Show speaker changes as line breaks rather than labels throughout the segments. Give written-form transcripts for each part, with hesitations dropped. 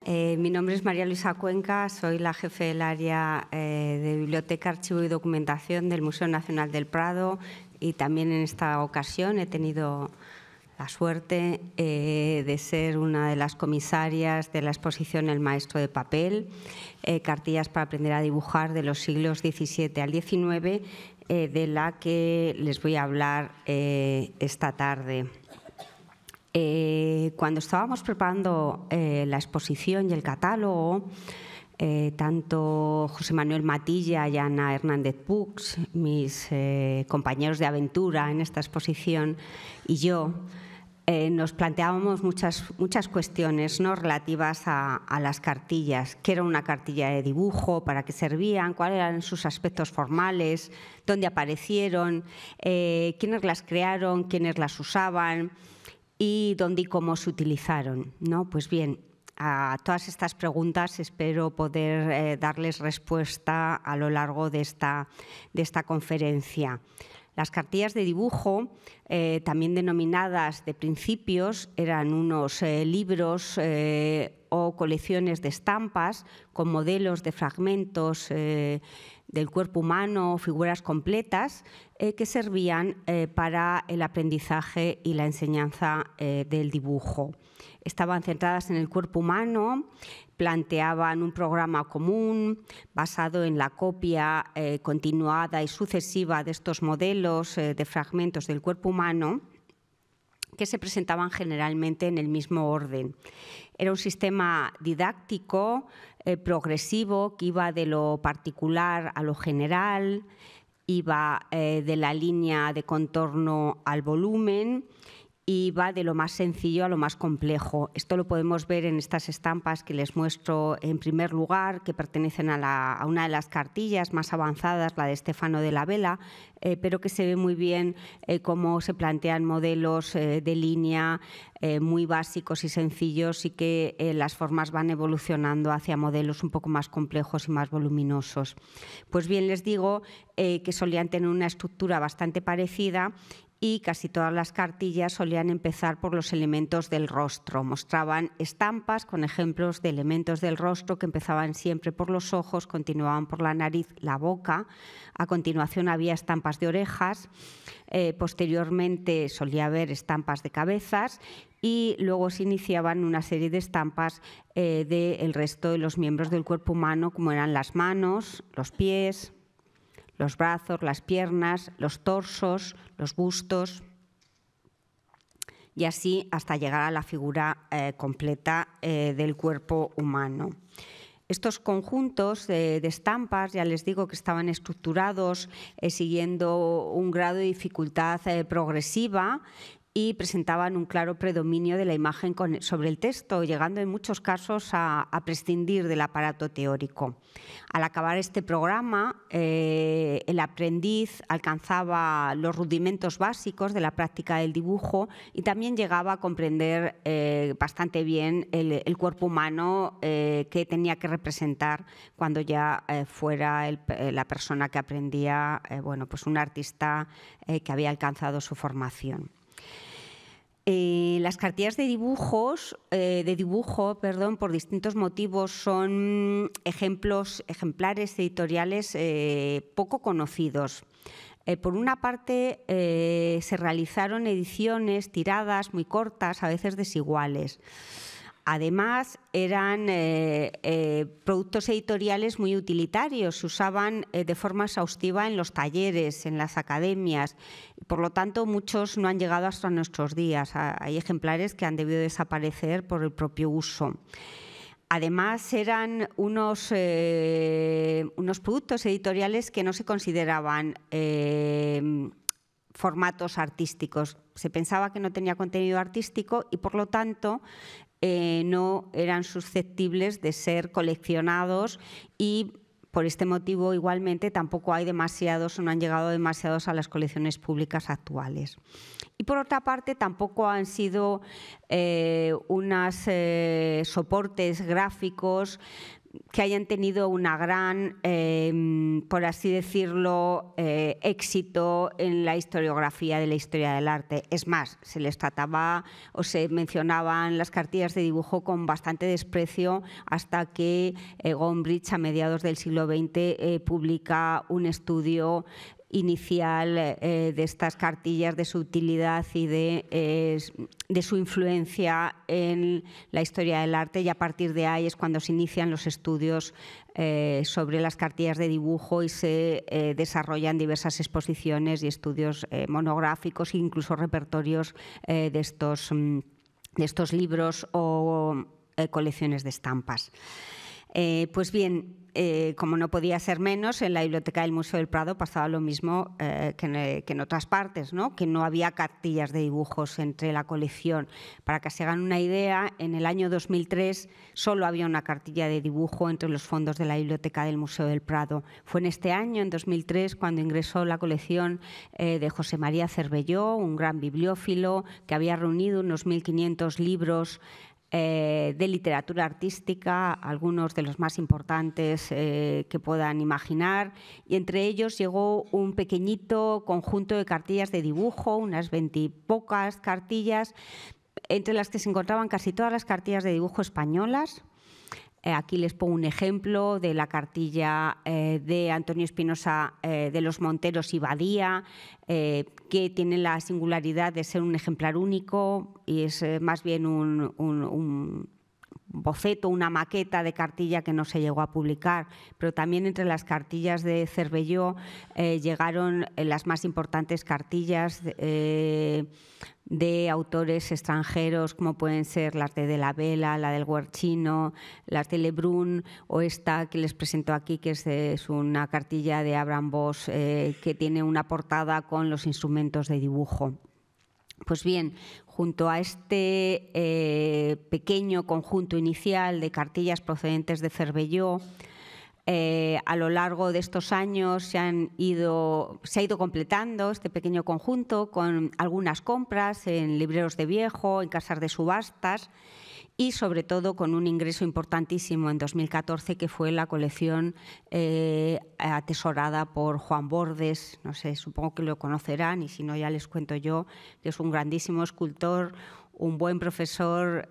Mi nombre es María Luisa Cuenca, soy la jefe del área de Biblioteca, Archivo y Documentación del Museo Nacional del Prado, y también en esta ocasión he tenido la suerte de ser una de las comisarias de la exposición El Maestro de Papel, cartillas para aprender a dibujar de los siglos XVII al XIX, de la que les voy a hablar esta tarde. Cuando estábamos preparando la exposición y el catálogo, tanto José Manuel Matilla y Ana Hernández Puig, mis compañeros de aventura en esta exposición, y yo, nos planteábamos muchas cuestiones, ¿no?, relativas a las cartillas. ¿Qué era una cartilla de dibujo? ¿Para qué servían? ¿Cuáles eran sus aspectos formales? ¿Dónde aparecieron? ¿Quiénes las crearon? ¿Quiénes las usaban? Y dónde y cómo se utilizaron, ¿no? Pues bien, a todas estas preguntas espero poder darles respuesta a lo largo de esta conferencia. Las cartillas de dibujo, también denominadas de principios, eran unos libros o colecciones de estampas con modelos de fragmentos del cuerpo humano o figuras completas que servían para el aprendizaje y la enseñanza del dibujo. Estaban centradas en el cuerpo humano, planteaban un programa común basado en la copia continuada y sucesiva de estos modelos de fragmentos del cuerpo humano, que se presentaban generalmente en el mismo orden. Era un sistema didáctico, progresivo, que iba de lo particular a lo general, iba de la línea de contorno al volumen, y va de lo más sencillo a lo más complejo. Esto lo podemos ver en estas estampas que les muestro en primer lugar, que pertenecen a una de las cartillas más avanzadas, la de Stefano de la Vela, pero que se ve muy bien cómo se plantean modelos de línea muy básicos y sencillos, y que las formas van evolucionando hacia modelos un poco más complejos y más voluminosos. Pues bien, les digo que solían tener una estructura bastante parecida, y casi todas las cartillas solían empezar por los elementos del rostro. Mostraban estampas con ejemplos de elementos del rostro que empezaban siempre por los ojos, continuaban por la nariz, la boca. A continuación había estampas de orejas, posteriormente solía haber estampas de cabezas, y luego se iniciaban una serie de estampas del resto de los miembros del cuerpo humano, como eran las manos, los pies, los brazos, las piernas, los torsos, los bustos, y así hasta llegar a la figura completa del cuerpo humano. Estos conjuntos de estampas, ya les digo que estaban estructurados siguiendo un grado de dificultad progresiva, y presentaban un claro predominio de la imagen sobre el texto, llegando en muchos casos a prescindir del aparato teórico. Al acabar este programa, el aprendiz alcanzaba los rudimentos básicos de la práctica del dibujo, y también llegaba a comprender bastante bien el cuerpo humano que tenía que representar cuando ya fuera la persona que aprendía, pues un artista que había alcanzado su formación. Las cartillas de dibujo, por distintos motivos, son ejemplares editoriales poco conocidos. Por una parte, se realizaron ediciones, tiradas muy cortas, a veces desiguales. Además, eran productos editoriales muy utilitarios, se usaban de forma exhaustiva en los talleres, en las academias. Por lo tanto, muchos no han llegado hasta nuestros días. Hay ejemplares que han debido desaparecer por el propio uso. Además, eran unos productos editoriales que no se consideraban formatos artísticos. Se pensaba que no tenía contenido artístico y, por lo tanto, no eran susceptibles de ser coleccionados, y por este motivo igualmente tampoco hay demasiados o no han llegado demasiados a las colecciones públicas actuales. Y por otra parte tampoco han sido unos soportes gráficos que hayan tenido una gran, por así decirlo, éxito en la historiografía de la historia del arte. Es más, se les trataba o se mencionaban las cartillas de dibujo con bastante desprecio hasta que Gombrich, a mediados del siglo XX, publica un estudio inicial de estas cartillas, de su utilidad y de su influencia en la historia del arte, y a partir de ahí es cuando se inician los estudios sobre las cartillas de dibujo y se desarrollan diversas exposiciones y estudios monográficos e incluso repertorios de estos libros o colecciones de estampas. Pues bien, como no podía ser menos, en la biblioteca del Museo del Prado pasaba lo mismo que en otras partes, ¿no? Que no había cartillas de dibujos entre la colección. Para que se hagan una idea, en el año 2003 solo había una cartilla de dibujo entre los fondos de la biblioteca del Museo del Prado. Fue en este año, en 2003, cuando ingresó la colección de José María Cervelló, un gran bibliófilo que había reunido unos 1.500 libros de literatura artística, algunos de los más importantes que puedan imaginar, y entre ellos llegó un pequeñito conjunto de cartillas de dibujo, unas 20 y pocas cartillas, entre las que se encontraban casi todas las cartillas de dibujo españolas. Aquí les pongo un ejemplo de la cartilla de Antonio Espinosa de los Monteros y Badía, que tiene la singularidad de ser un ejemplar único y es más bien un boceto, una maqueta de cartilla que no se llegó a publicar, pero también entre las cartillas de Cervelló llegaron las más importantes cartillas de autores extranjeros, como pueden ser las de la Vela, la del Guercino, las de Lebrun, o esta que les presento aquí, que es una cartilla de Abraham Bosch que tiene una portada con los instrumentos de dibujo. Pues bien, junto a este pequeño conjunto inicial de cartillas procedentes de Cervelló, a lo largo de estos años se ha ido completando este pequeño conjunto con algunas compras en libreros de viejo, en casas de subastas y sobre todo con un ingreso importantísimo en 2014 que fue la colección atesorada por Juan Bordes. No sé, supongo que lo conocerán y si no ya les cuento yo, que es un grandísimo escultor, un buen profesor,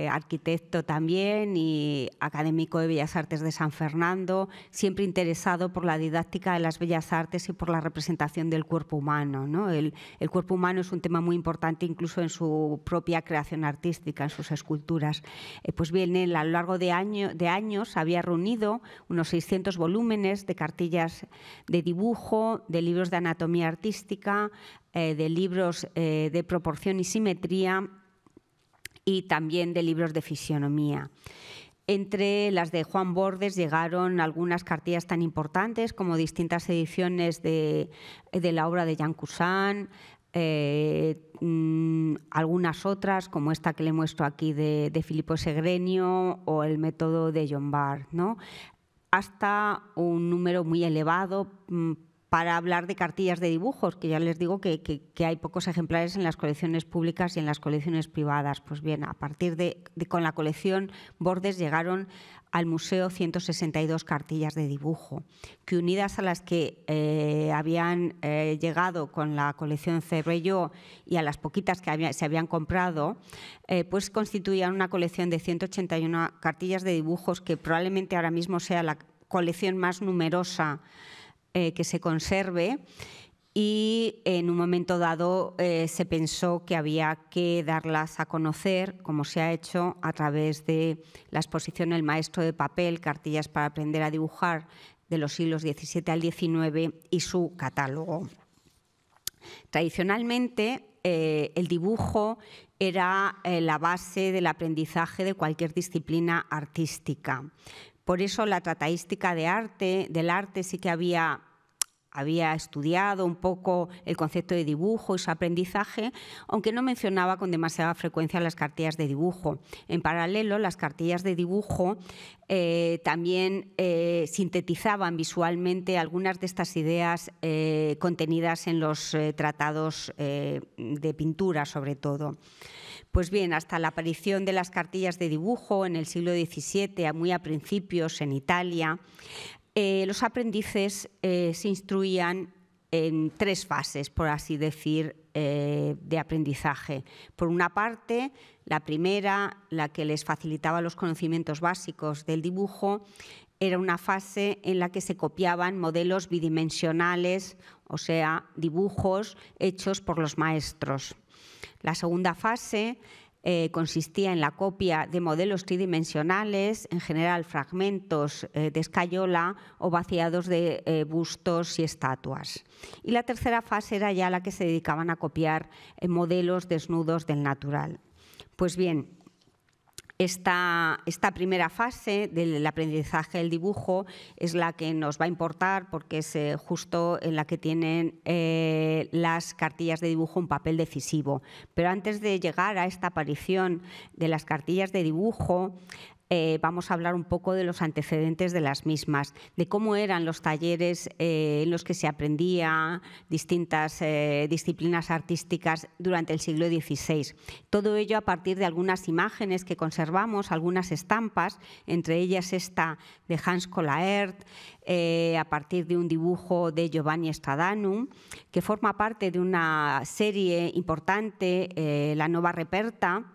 arquitecto también y académico de Bellas Artes de San Fernando, siempre interesado por la didáctica de las Bellas Artes y por la representación del cuerpo humano, ¿no? El cuerpo humano es un tema muy importante incluso en su propia creación artística, en sus esculturas. Pues bien, él a lo largo de años había reunido unos 600 volúmenes de cartillas de dibujo, de libros de anatomía artística, de libros de proporción y simetría, y también de libros de fisionomía. Entre las de Juan Bordes llegaron algunas cartillas tan importantes como distintas ediciones de la obra de Jean Cousin, algunas otras como esta que le muestro aquí de Filippo Segrenio o el método de John Bard, ¿no? Hasta un número muy elevado para hablar de cartillas de dibujos, que ya les digo que hay pocos ejemplares en las colecciones públicas y en las colecciones privadas. Pues bien, a partir con la colección Bordes llegaron al museo 162 cartillas de dibujo, que unidas a las que habían llegado con la colección Cervelló y a las poquitas que se habían comprado, pues constituían una colección de 181 cartillas de dibujos que probablemente ahora mismo sea la colección más numerosa que se conserve, y en un momento dado se pensó que había que darlas a conocer, como se ha hecho a través de la exposición El maestro de papel, cartillas para aprender a dibujar de los siglos XVII al XIX y su catálogo. Tradicionalmente, el dibujo era la base del aprendizaje de cualquier disciplina artística. Por eso la trataística del arte sí que había estudiado un poco el concepto de dibujo y su aprendizaje, aunque no mencionaba con demasiada frecuencia las cartillas de dibujo. En paralelo, las cartillas de dibujo también sintetizaban visualmente algunas de estas ideas contenidas en los tratados de pintura, sobre todo. Pues bien, hasta la aparición de las cartillas de dibujo en el siglo XVII, muy a principios en Italia, los aprendices se instruían en 3 fases, por así decir, de aprendizaje. Por una parte, la primera, la que les facilitaba los conocimientos básicos del dibujo, era una fase en la que se copiaban modelos bidimensionales, o sea, dibujos hechos por los maestros. La segunda fase consistía en la copia de modelos tridimensionales, en general fragmentos de escayola o vaciados de bustos y estatuas. Y la tercera fase era ya la que se dedicaban a copiar modelos desnudos del natural. Pues bien, esta primera fase del aprendizaje del dibujo es la que nos va a importar porque es justo en la que tienen las cartillas de dibujo un papel decisivo. Pero antes de llegar a esta aparición de las cartillas de dibujo, vamos a hablar un poco de los antecedentes de las mismas, de cómo eran los talleres en los que se aprendía distintas disciplinas artísticas durante el siglo XVI. Todo ello a partir de algunas imágenes que conservamos, algunas estampas, entre ellas esta de Hans Collaert, a partir de un dibujo de Giovanni Stradanu, que forma parte de una serie importante, la Nova Reperta,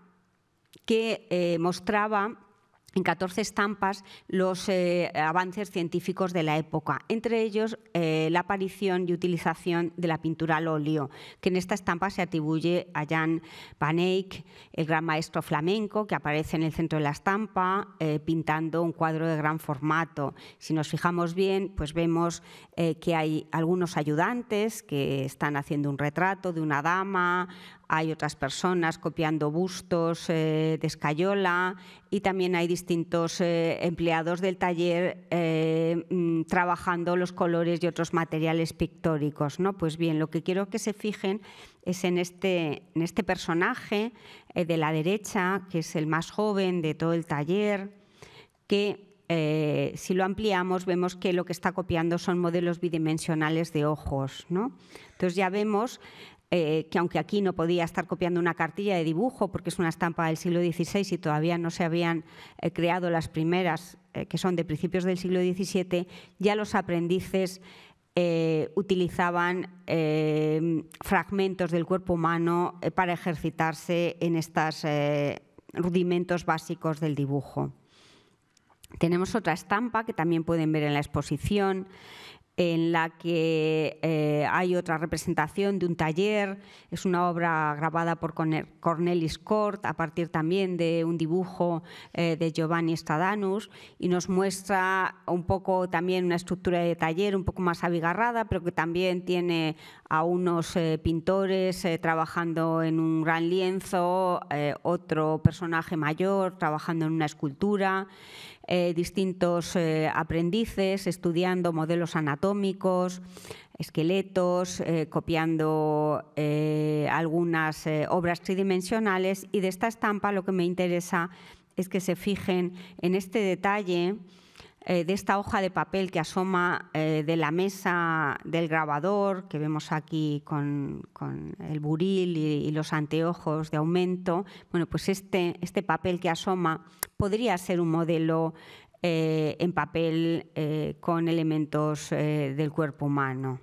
que mostraba en 14 estampas los avances científicos de la época, entre ellos la aparición y utilización de la pintura al óleo, que en esta estampa se atribuye a Jan van Eyck, el gran maestro flamenco, que aparece en el centro de la estampa pintando un cuadro de gran formato. Si nos fijamos bien, pues vemos que hay algunos ayudantes que están haciendo un retrato de una dama, hay otras personas copiando bustos de escayola y también hay distintos empleados del taller trabajando los colores y otros materiales pictóricos, ¿no? Pues bien, lo que quiero que se fijen es en este personaje de la derecha, que es el más joven de todo el taller, que si lo ampliamos vemos que lo que está copiando son modelos bidimensionales de ojos, ¿no? Entonces ya vemos que aunque aquí no podía estar copiando una cartilla de dibujo porque es una estampa del siglo XVI y todavía no se habían creado las primeras, que son de principios del siglo XVII, ya los aprendices utilizaban fragmentos del cuerpo humano para ejercitarse en estos rudimentos básicos del dibujo. Tenemos otra estampa que también pueden ver en la exposición, en la que hay otra representación de un taller. Es una obra grabada por Cornelis Cort a partir también de un dibujo de Giovanni Stradanu y nos muestra un poco también una estructura de taller un poco más abigarrada, pero que también tiene a unos pintores trabajando en un gran lienzo, otro personaje mayor trabajando en una escultura, distintos aprendices estudiando modelos anatómicos, esqueletos, copiando algunas obras tridimensionales. Y de esta estampa lo que me interesa es que se fijen en este detalle de esta hoja de papel que asoma de la mesa del grabador, que vemos aquí con el buril y los anteojos de aumento. Bueno, pues este papel que asoma podría ser un modelo en papel con elementos del cuerpo humano.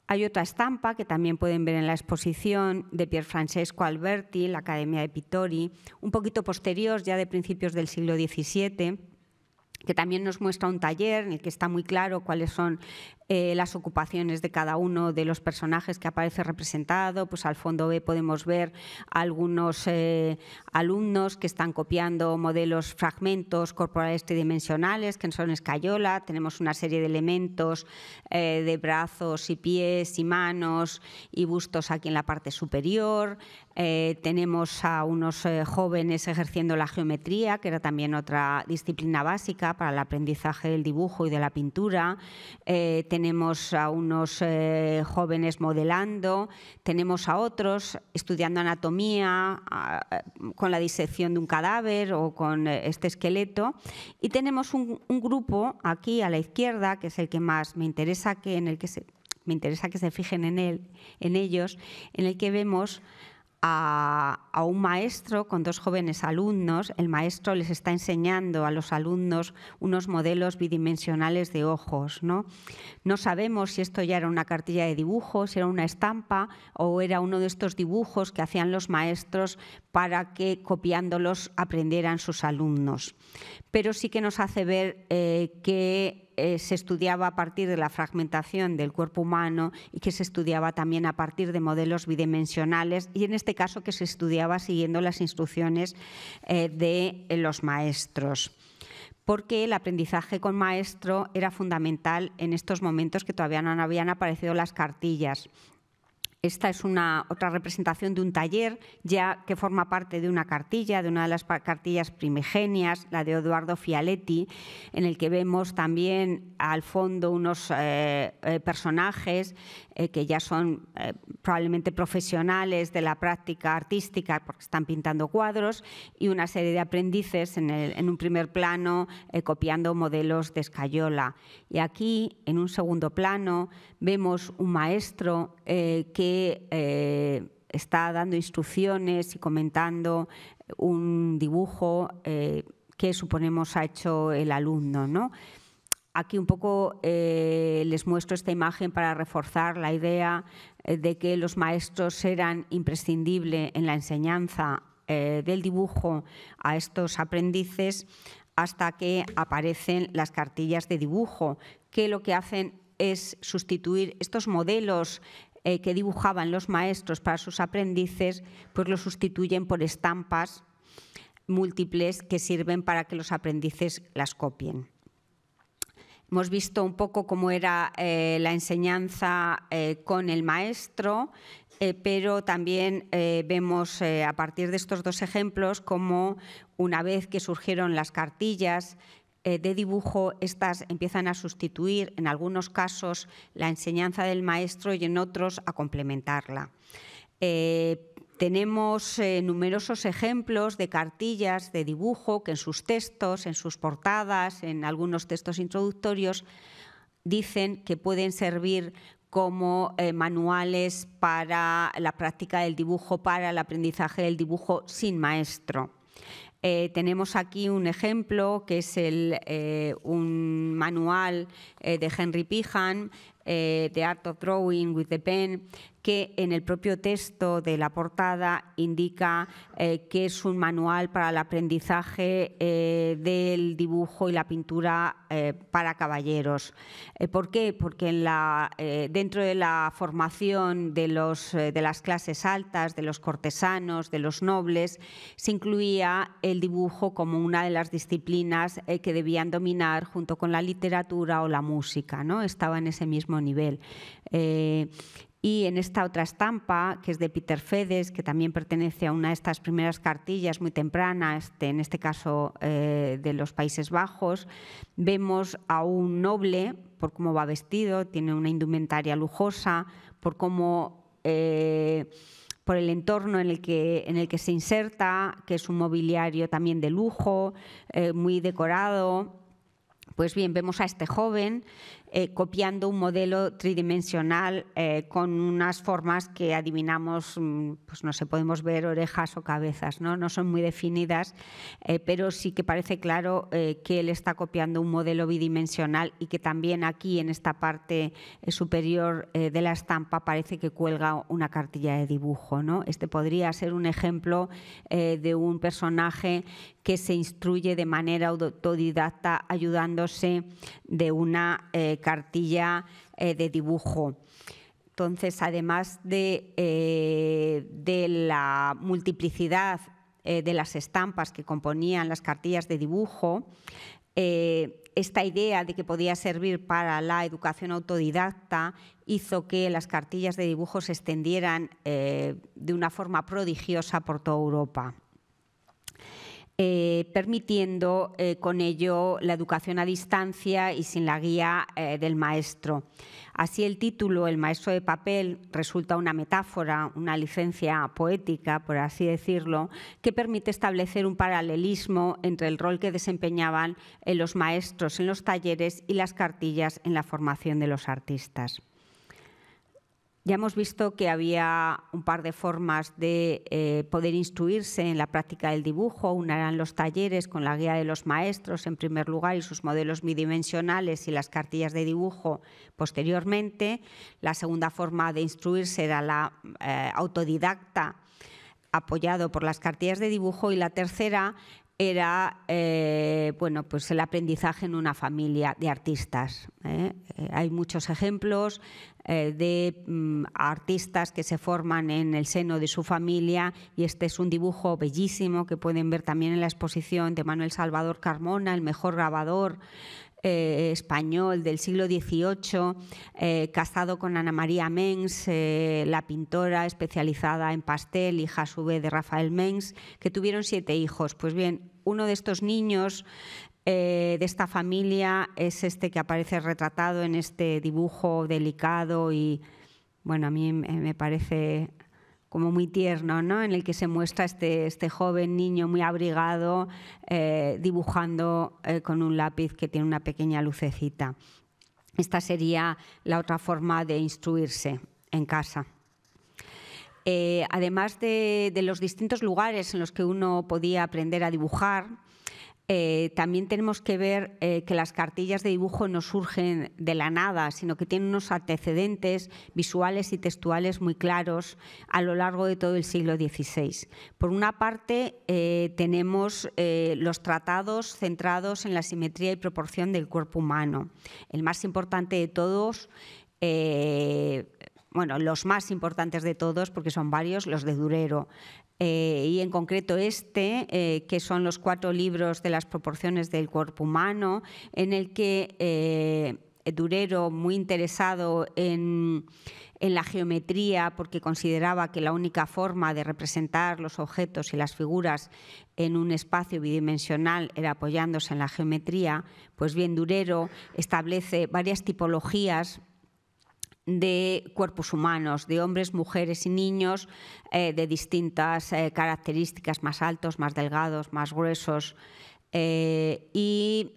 Hay otra estampa que también pueden ver en la exposición de Pier Francesco Alberti, la Academia de Pittori, un poquito posterior, ya de principios del siglo XVII, que también nos muestra un taller en el que está muy claro cuáles son las ocupaciones de cada uno de los personajes que aparece representado. Pues al fondo B podemos ver algunos alumnos que están copiando modelos, fragmentos corporales tridimensionales, que son escayola. Tenemos una serie de elementos de brazos y pies y manos y bustos aquí en la parte superior. Tenemos a unos jóvenes ejerciendo la geometría, que era también otra disciplina básica para el aprendizaje del dibujo y de la pintura. Tenemos a unos jóvenes modelando, tenemos a otros estudiando anatomía con la disección de un cadáver o con este esqueleto, y tenemos un grupo aquí a la izquierda, que es el que más me interesa que se fijen en ellos, en el que vemos a un maestro con 2 jóvenes alumnos. El maestro les está enseñando a los alumnos unos modelos bidimensionales de ojos, ¿no? No sabemos si esto ya era una cartilla de dibujo, si era una estampa o era uno de estos dibujos que hacían los maestros para que, copiándolos, aprendieran sus alumnos. Pero sí que nos hace ver que se estudiaba a partir de la fragmentación del cuerpo humano y que se estudiaba también a partir de modelos bidimensionales, y en este caso que se estudiaba siguiendo las instrucciones de los maestros, porque el aprendizaje con maestro era fundamental en estos momentos que todavía no habían aparecido las cartillas. Esta es otra representación de un taller ya que forma parte de una cartilla, de una de las cartillas primigenias, la de Eduardo Fialetti, en el que vemos también al fondo unos personajes que ya son probablemente profesionales de la práctica artística porque están pintando cuadros, y una serie de aprendices en un primer plano copiando modelos de escayola. Y aquí, en un segundo plano, vemos un maestro que está dando instrucciones y comentando un dibujo que suponemos ha hecho el alumno, ¿no? Aquí un poco les muestro esta imagen para reforzar la idea de que los maestros eran imprescindibles en la enseñanza del dibujo a estos aprendices, hasta que aparecen las cartillas de dibujo, que lo que hacen es sustituir estos modelos que dibujaban los maestros para sus aprendices, pues los sustituyen por estampas múltiples que sirven para que los aprendices las copien. Hemos visto un poco cómo era la enseñanza con el maestro, pero también vemos a partir de estos 2 ejemplos cómo, una vez que surgieron las cartillas de dibujo, estas empiezan a sustituir, en algunos casos, la enseñanza del maestro y en otros a complementarla. Tenemos numerosos ejemplos de cartillas de dibujo que en sus textos, en sus portadas, en algunos textos introductorios, dicen que pueden servir como manuales para la práctica del dibujo, para el aprendizaje del dibujo sin maestro. Tenemos aquí un ejemplo que es un manual de Henry Pihan, The Art of Drawing with the Pen, que en el propio texto de la portada indica que es un manual para el aprendizaje del dibujo y la pintura para caballeros. ¿Por qué? Porque dentro de la formación de las clases altas, de los cortesanos, de los nobles, se incluía el dibujo como una de las disciplinas que debían dominar junto con la literatura o la música, ¿no? Estaba en ese mismo nivel. Y en esta otra estampa, que es de Peter Fedes, que también pertenece a una de estas primeras cartillas muy tempranas, en este caso de los Países Bajos, vemos a un noble, por cómo va vestido, tiene una indumentaria lujosa, por el entorno en el que se inserta, que es un mobiliario también de lujo, muy decorado. Pues bien, vemos a este joven copiando un modelo tridimensional con unas formas que adivinamos, pues no sé, podemos ver orejas o cabezas, ¿no? No son muy definidas, pero sí que parece claro que él está copiando un modelo bidimensional y que también aquí en esta parte superior de la estampa parece que cuelga una cartilla de dibujo, ¿no? Este podría ser un ejemplo de un personaje que se instruye de manera autodidacta ayudándose de una cartilla de dibujo. Entonces, además de la multiplicidad de las estampas que componían las cartillas de dibujo, esta idea de que podía servir para la educación autodidacta hizo que las cartillas de dibujo se extendieran de una forma prodigiosa por toda Europa. Permitiendo con ello la educación a distancia y sin la guía del maestro. Así el título, El maestro de papel, resulta una metáfora, una licencia poética, por así decirlo, que permite establecer un paralelismo entre el rol que desempeñaban los maestros en los talleres y las cartillas en la formación de los artistas. Ya hemos visto que había un par de formas de poder instruirse en la práctica del dibujo. Una eran los talleres con la guía de los maestros, en primer lugar, y sus modelos bidimensionales y las cartillas de dibujo posteriormente. La segunda forma de instruirse era la autodidacta, apoyado por las cartillas de dibujo, y la tercera era pues el aprendizaje en una familia de artistas. Hay muchos ejemplos de artistas que se forman en el seno de su familia, y este es un dibujo bellísimo que pueden ver también en la exposición de Manuel Salvador Carmona, el mejor grabador español del siglo XVIII, casado con Ana María Mengs, la pintora especializada en pastel, hija a su vez de Rafael Mengs, que tuvieron 7 hijos. Pues bien, uno de estos niños de esta familia es este que aparece retratado en este dibujo delicado y, bueno, a mí me parece como muy tierno, ¿no? En el que se muestra este joven niño muy abrigado dibujando con un lápiz que tiene una pequeña lucecita. Esta sería la otra forma de instruirse en casa. Además de los distintos lugares en los que uno podía aprender a dibujar, también tenemos que ver que las cartillas de dibujo no surgen de la nada, sino que tienen unos antecedentes visuales y textuales muy claros a lo largo de todo el siglo XVI. Por una parte, tenemos los tratados centrados en la simetría y proporción del cuerpo humano. El más importante de todos, los más importantes de todos, porque son varios, los de Durero. Y en concreto que son los 4 libros de las proporciones del cuerpo humano, en el que Durero, muy interesado en la geometría, porque consideraba que la única forma de representar los objetos y las figuras en un espacio bidimensional era apoyándose en la geometría, pues bien, Durero establece varias tipologías de cuerpos humanos, de hombres, mujeres y niños, de distintas características, más altos, más delgados, más gruesos, y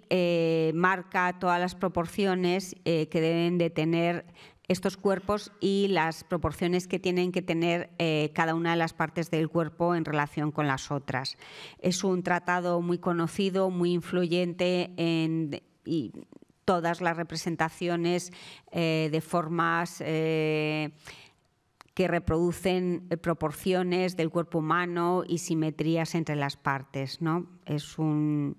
marca todas las proporciones que deben de tener estos cuerpos y las proporciones que tienen que tener cada una de las partes del cuerpo en relación con las otras. Es un tratado muy conocido, muy influyente y todas las representaciones de formas que reproducen proporciones del cuerpo humano y simetrías entre las partes, ¿no? Es un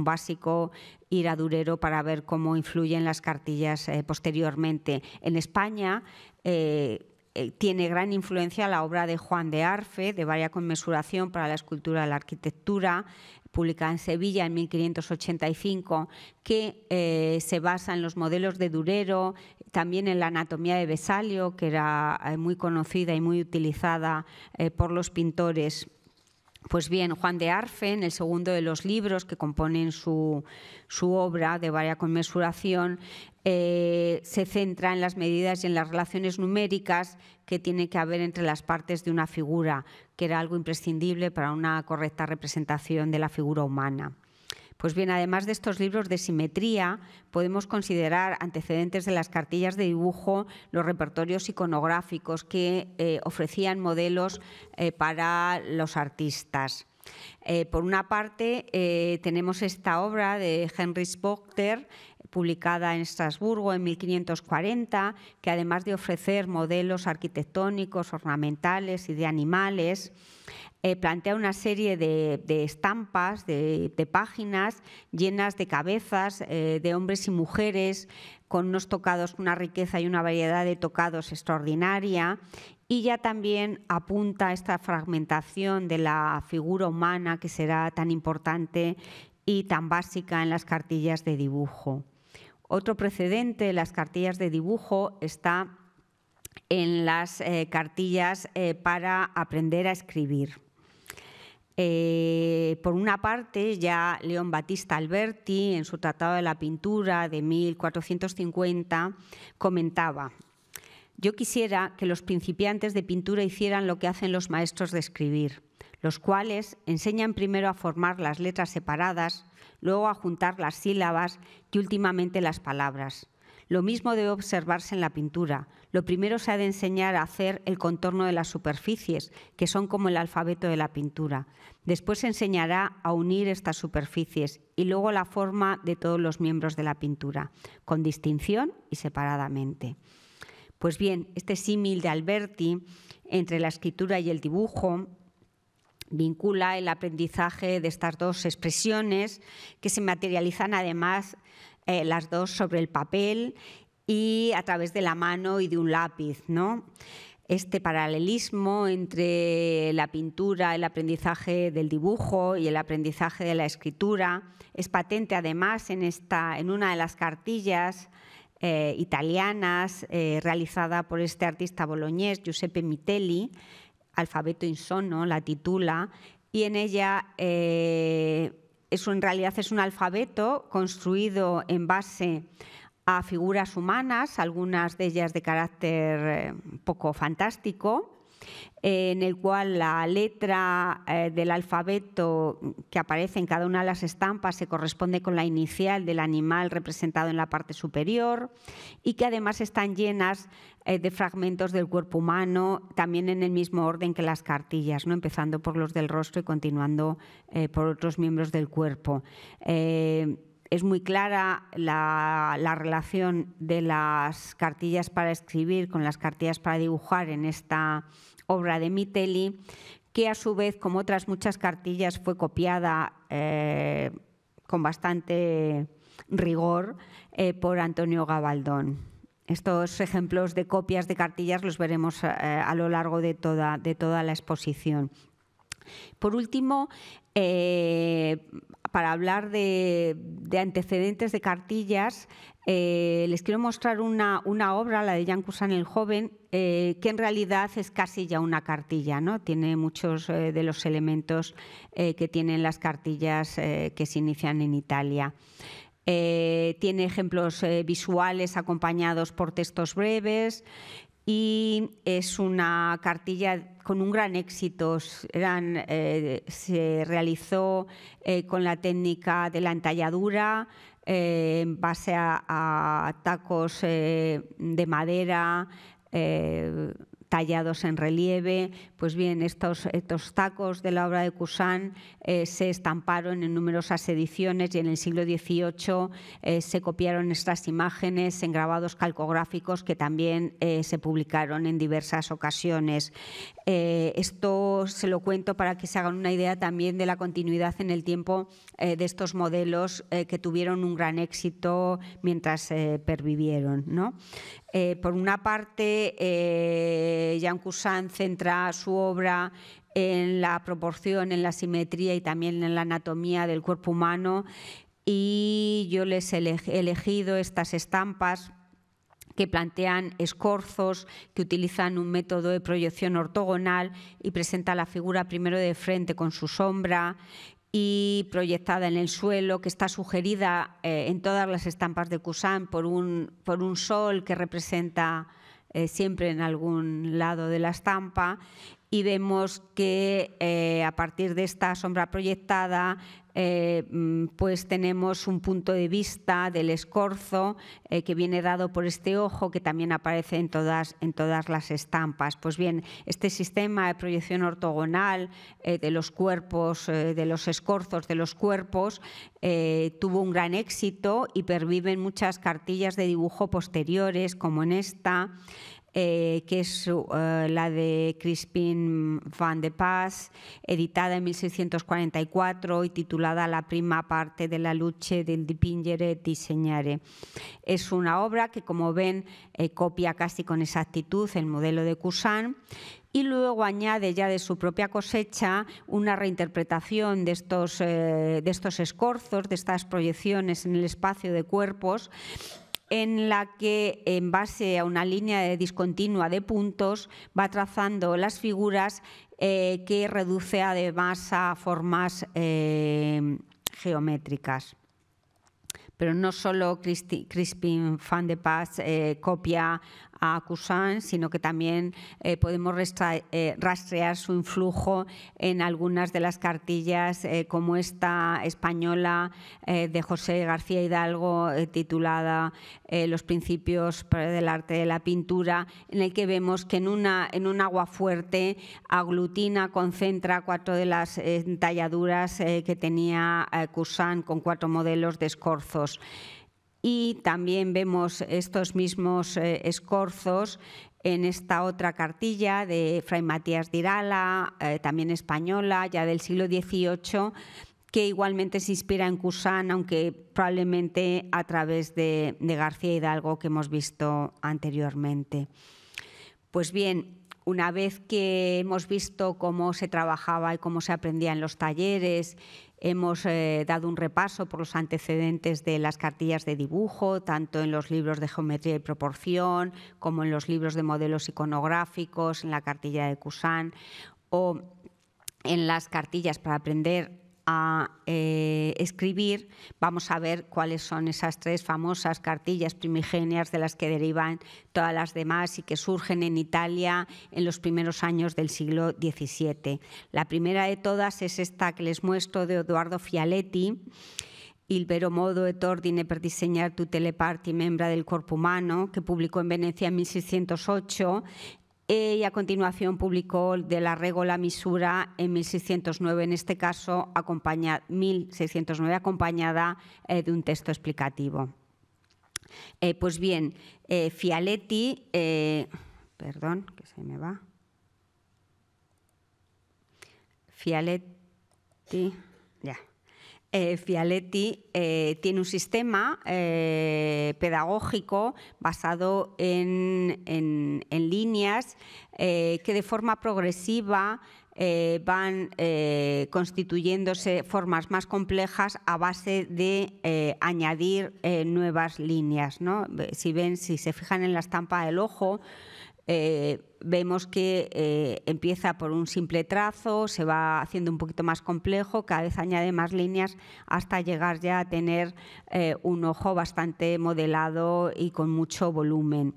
básico ir a Durero para ver cómo influyen las cartillas posteriormente. En España tiene gran influencia la obra de Juan de Arfe, de varia conmesuración para la escultura y la arquitectura, publicada en Sevilla en 1585, que se basa en los modelos de Durero, también en la anatomía de Vesalio, que era muy conocida y muy utilizada por los pintores. Pues bien, Juan de Arfe, en el segundo de los libros que componen su obra de varia conmesuración, se centra en las medidas y en las relaciones numéricas que tiene que haber entre las partes de una figura, que era algo imprescindible para una correcta representación de la figura humana. Pues bien, además de estos libros de simetría, podemos considerar antecedentes de las cartillas de dibujo los repertorios iconográficos que ofrecían modelos para los artistas. Por una parte, tenemos esta obra de Heinrich Böttger, publicada en Estrasburgo en 1540, que además de ofrecer modelos arquitectónicos, ornamentales y de animales, plantea una serie de estampas, de páginas llenas de cabezas de hombres y mujeres, con unos tocados, una riqueza y una variedad de tocados extraordinaria, y ya también apunta a esta fragmentación de la figura humana que será tan importante y tan básica en las cartillas de dibujo. Otro precedente de las cartillas de dibujo está en las cartillas para aprender a escribir. Por una parte, ya León Battista Alberti, en su Tratado de la Pintura de 1450, comentaba: «Yo quisiera que los principiantes de pintura hicieran lo que hacen los maestros de escribir, los cuales enseñan primero a formar las letras separadas, luego a juntar las sílabas y últimamente las palabras. Lo mismo debe observarse en la pintura. Lo primero se ha de enseñar a hacer el contorno de las superficies, que son como el alfabeto de la pintura. Después se enseñará a unir estas superficies y luego la forma de todos los miembros de la pintura, con distinción y separadamente. Pues bien, este símil de Alberti entre la escritura y el dibujo vincula el aprendizaje de estas dos expresiones que se materializan además las dos sobre el papel y a través de la mano y de un lápiz, ¿no? Este paralelismo entre la pintura, el aprendizaje del dibujo y el aprendizaje de la escritura es patente además en una de las cartillas italianas realizada por este artista boloñés, Giuseppe Mitelli, Alfabeto Insono, la titula, y en ella en realidad es un alfabeto construido en base a figuras humanas, algunas de ellas de carácter poco fantástico, en el cual la letra del alfabeto que aparece en cada una de las estampas se corresponde con la inicial del animal representado en la parte superior y que además están llenas de fragmentos del cuerpo humano, también en el mismo orden que las cartillas, ¿no? Empezando por los del rostro y continuando por otros miembros del cuerpo. Es muy clara la relación de las cartillas para escribir con las cartillas para dibujar en esta obra de Mitelli, que a su vez, como otras muchas cartillas, fue copiada con bastante rigor por Antonio Gabaldón. Estos ejemplos de copias de cartillas los veremos a lo largo de toda la exposición. Por último, para hablar de antecedentes de cartillas, les quiero mostrar una obra, la de Jan Kusan el Joven, que en realidad es casi ya una cartilla, ¿no? Tiene muchos de los elementos que tienen las cartillas que se inician en Italia. Tiene ejemplos visuales acompañados por textos breves y es una cartilla con un gran éxito. Se realizó con la técnica de la entalladura en base a tacos de madera tallados en relieve. Pues bien, estos tacos de la obra de Kusan se estamparon en numerosas ediciones y en el siglo XVIII se copiaron estas imágenes en grabados calcográficos que también se publicaron en diversas ocasiones. Esto se lo cuento para que se hagan una idea también de la continuidad en el tiempo de estos modelos que tuvieron un gran éxito mientras pervivieron, ¿no? Por una parte, Jan Kusan centra su obra en la proporción, en la simetría y también en la anatomía del cuerpo humano, y yo les he elegido estas estampas que plantean escorzos, que utilizan un método de proyección ortogonal y presenta la figura primero de frente con su sombra y proyectada en el suelo, que está sugerida en todas las estampas de Kusan por un sol que representa siempre en algún lado de la estampa, y vemos que a partir de esta sombra proyectada pues tenemos un punto de vista del escorzo que viene dado por este ojo, que también aparece en todas las estampas. Pues bien, este sistema de proyección ortogonal de los cuerpos, de los escorzos de los cuerpos, tuvo un gran éxito y perviven muchas cartillas de dibujo posteriores, como en esta, que es la de Crispin van de Pas, editada en 1644 y titulada La prima parte de la luce del dipingere e disegnare. Es una obra que, como ven, copia casi con exactitud el modelo de Kusan, y luego añade ya de su propia cosecha una reinterpretación de estos escorzos, de estas proyecciones en el espacio de cuerpos, en la que, en base a una línea discontinua de puntos, va trazando las figuras que reduce además a formas geométricas. Pero no solo Crispin van de Pas copia a Cousin, sino que también podemos rastrear su influjo en algunas de las cartillas, como esta española de José García Hidalgo, titulada Los principios del arte de la pintura, en el que vemos que en un aguafuerte aglutina, concentra 4 de las entalladuras que tenía Cousin con 4 modelos de escorzos. Y también vemos estos mismos escorzos en esta otra cartilla de Fray Matías de Irala, también española, ya del siglo XVIII, que igualmente se inspira en Cousin, aunque probablemente a través de García Hidalgo, que hemos visto anteriormente. Pues bien, una vez que hemos visto cómo se trabajaba y cómo se aprendía en los talleres, hemos dado un repaso por los antecedentes de las cartillas de dibujo, tanto en los libros de geometría y proporción, como en los libros de modelos iconográficos, en la cartilla de Cousin, o en las cartillas para aprender a escribir. Vamos a ver cuáles son esas 3 famosas cartillas primigenias de las que derivan todas las demás y que surgen en Italia en los primeros años del siglo XVII. La primera de todas es esta que les muestro, de Edoardo Fialetti, Il vero modo et ordine per disegnar tutte le parti membra del corpo humano, que publicó en Venecia en 1608, y a continuación publicó de la Regola Misura en 1609, en este caso 1609, acompañada de un texto explicativo. Pues bien, Fialetti, perdón, que se me va. Fialetti, ya. Fialetti tiene un sistema pedagógico basado en líneas que de forma progresiva van constituyéndose formas más complejas a base de añadir nuevas líneas, ¿no? Si se fijan en la estampa del ojo, vemos que empieza por un simple trazo, se va haciendo un poquito más complejo, cada vez añade más líneas hasta llegar ya a tener un ojo bastante modelado y con mucho volumen.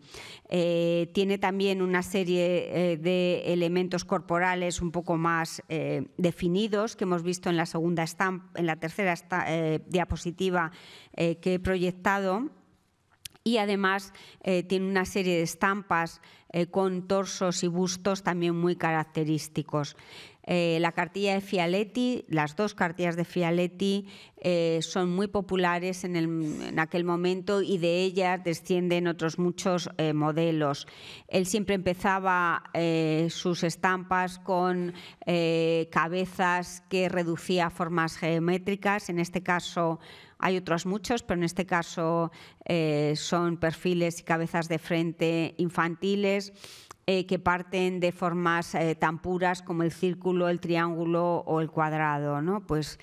Tiene también una serie de elementos corporales un poco más definidos, que hemos visto en la tercera diapositiva que he proyectado. Y además tiene una serie de estampas con torsos y bustos también muy característicos. La cartilla de Fialetti, las 2 cartillas de Fialetti son muy populares en aquel momento, y de ellas descienden otros muchos modelos. Él siempre empezaba sus estampas con cabezas que reducía a formas geométricas. En este caso hay otros muchos, pero en este caso son perfiles y cabezas de frente infantiles que parten de formas tan puras como el círculo, el triángulo o el cuadrado, ¿no? Pues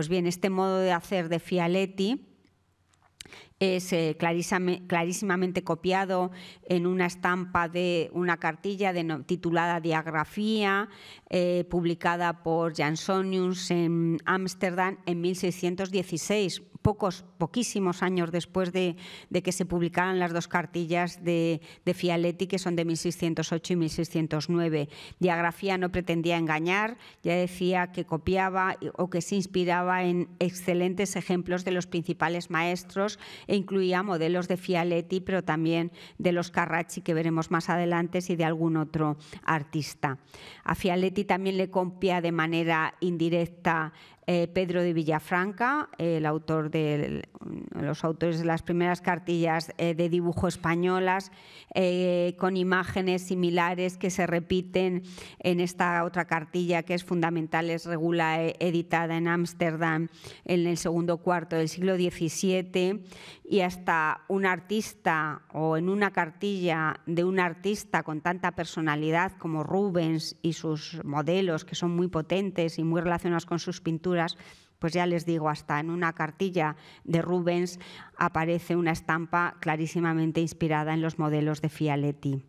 bien, este modo de hacer de Fialetti es clarísimamente copiado en una estampa de una cartilla titulada Diagrafía, publicada por Jansonius en Ámsterdam en 1616, poquísimos años después de que se publicaran las 2 cartillas de Fialetti, que son de 1608 y 1609. Diagrafía no pretendía engañar, ya decía que copiaba o que se inspiraba en excelentes ejemplos de los principales maestros, e incluía modelos de Fialetti, pero también de los Carracci, que veremos más adelante, y de algún otro artista. A Fialetti también le copia de manera indirecta Pedro de Villafranca, los autores de las primeras cartillas de dibujo españolas, con imágenes similares que se repiten en esta otra cartilla, que es Fundamentales Regula, editada en Ámsterdam en el segundo cuarto del siglo XVII, y hasta un artista, o en una cartilla de un artista con tanta personalidad como Rubens y sus modelos, que son muy potentes y muy relacionados con sus pinturas, pues ya les digo, hasta en una cartilla de Rubens aparece una estampa clarísimamente inspirada en los modelos de Fialetti.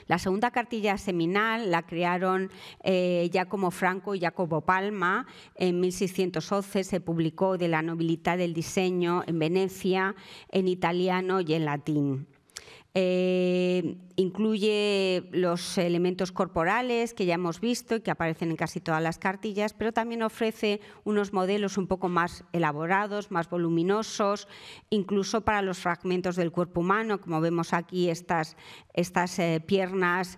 La segunda cartilla seminal la crearon Giacomo Franco y Jacopo Palma. En 1611 se publicó De la nobilità del diseño en Venecia, en italiano y en latín. Incluye los elementos corporales que ya hemos visto y que aparecen en casi todas las cartillas, pero también ofrece unos modelos un poco más elaborados, más voluminosos, incluso para los fragmentos del cuerpo humano, como vemos aquí estas piernas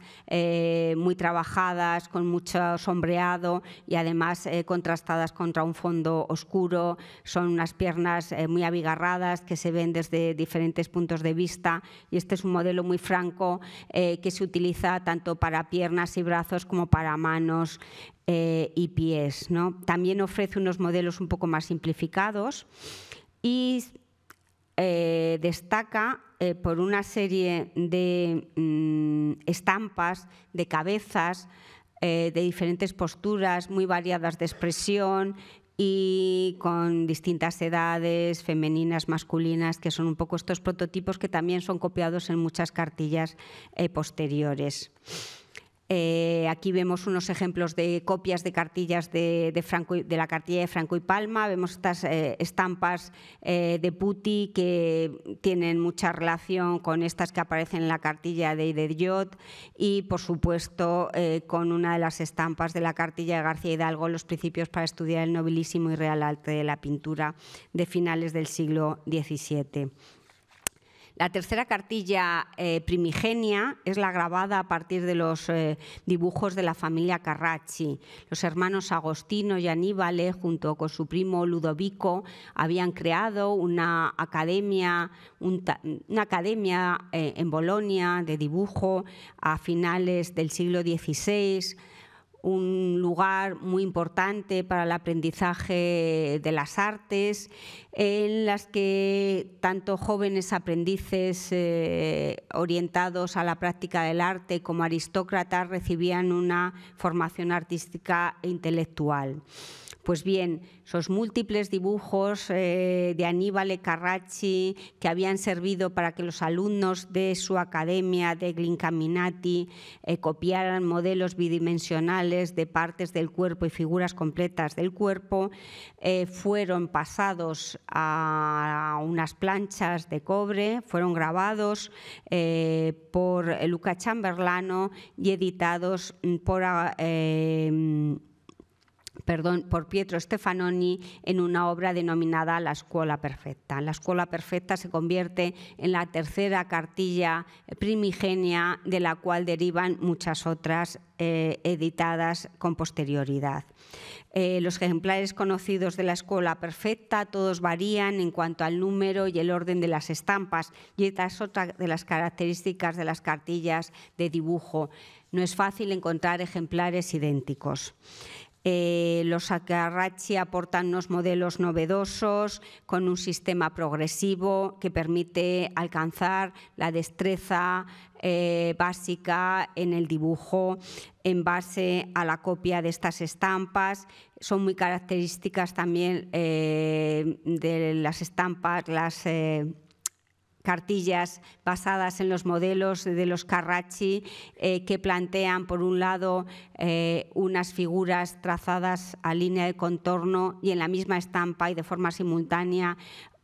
muy trabajadas, con mucho sombreado y además contrastadas contra un fondo oscuro. Son unas piernas muy abigarradas que se ven desde diferentes puntos de vista, y este es un modelo muy franco que se utiliza tanto para piernas y brazos como para manos y pies, ¿no? También ofrece unos modelos un poco más simplificados y destaca por una serie de estampas de cabezas de diferentes posturas, muy variadas de expresión y con distintas edades, femeninas, masculinas, que son un poco estos prototipos que también son copiados en muchas cartillas posteriores. Aquí vemos unos ejemplos de copias de cartillas de la cartilla de Franco y Palma. Vemos estas estampas de putti que tienen mucha relación con estas que aparecen en la cartilla de Diderot y, por supuesto, con una de las estampas de la cartilla de García Hidalgo, Los principios para estudiar el nobilísimo y real arte de la pintura de finales del siglo XVII. La tercera cartilla primigenia es la grabada a partir de los dibujos de la familia Carracci. Los hermanos Agostino y Aníbale, junto con su primo Ludovico, habían creado una academia en Bolonia de dibujo a finales del siglo XVI, un lugar muy importante para el aprendizaje de las artes, en las que tanto jóvenes aprendices orientados a la práctica del arte como aristócratas recibían una formación artística e intelectual. Pues bien, esos múltiples dibujos de Aníbale Carracci que habían servido para que los alumnos de su academia de Glincaminati copiaran modelos bidimensionales de partes del cuerpo y figuras completas del cuerpo, fueron pasados a unas planchas de cobre, fueron grabados por Luca Chamberlano y editados por Pietro Stefanoni en una obra denominada La Scuola Perfetta. La Scuola Perfetta se convierte en la tercera cartilla primigenia, de la cual derivan muchas otras editadas con posterioridad. Los ejemplares conocidos de la Scuola Perfetta todos varían en cuanto al número y el orden de las estampas, y esta es otra de las características de las cartillas de dibujo. No es fácil encontrar ejemplares idénticos. Los Carracci aportan unos modelos novedosos con un sistema progresivo que permite alcanzar la destreza básica en el dibujo en base a la copia de estas estampas. Son muy características también de las estampas, las cartillas basadas en los modelos de los Carracci que plantean, por un lado, unas figuras trazadas a línea de contorno y en la misma estampa y de forma simultánea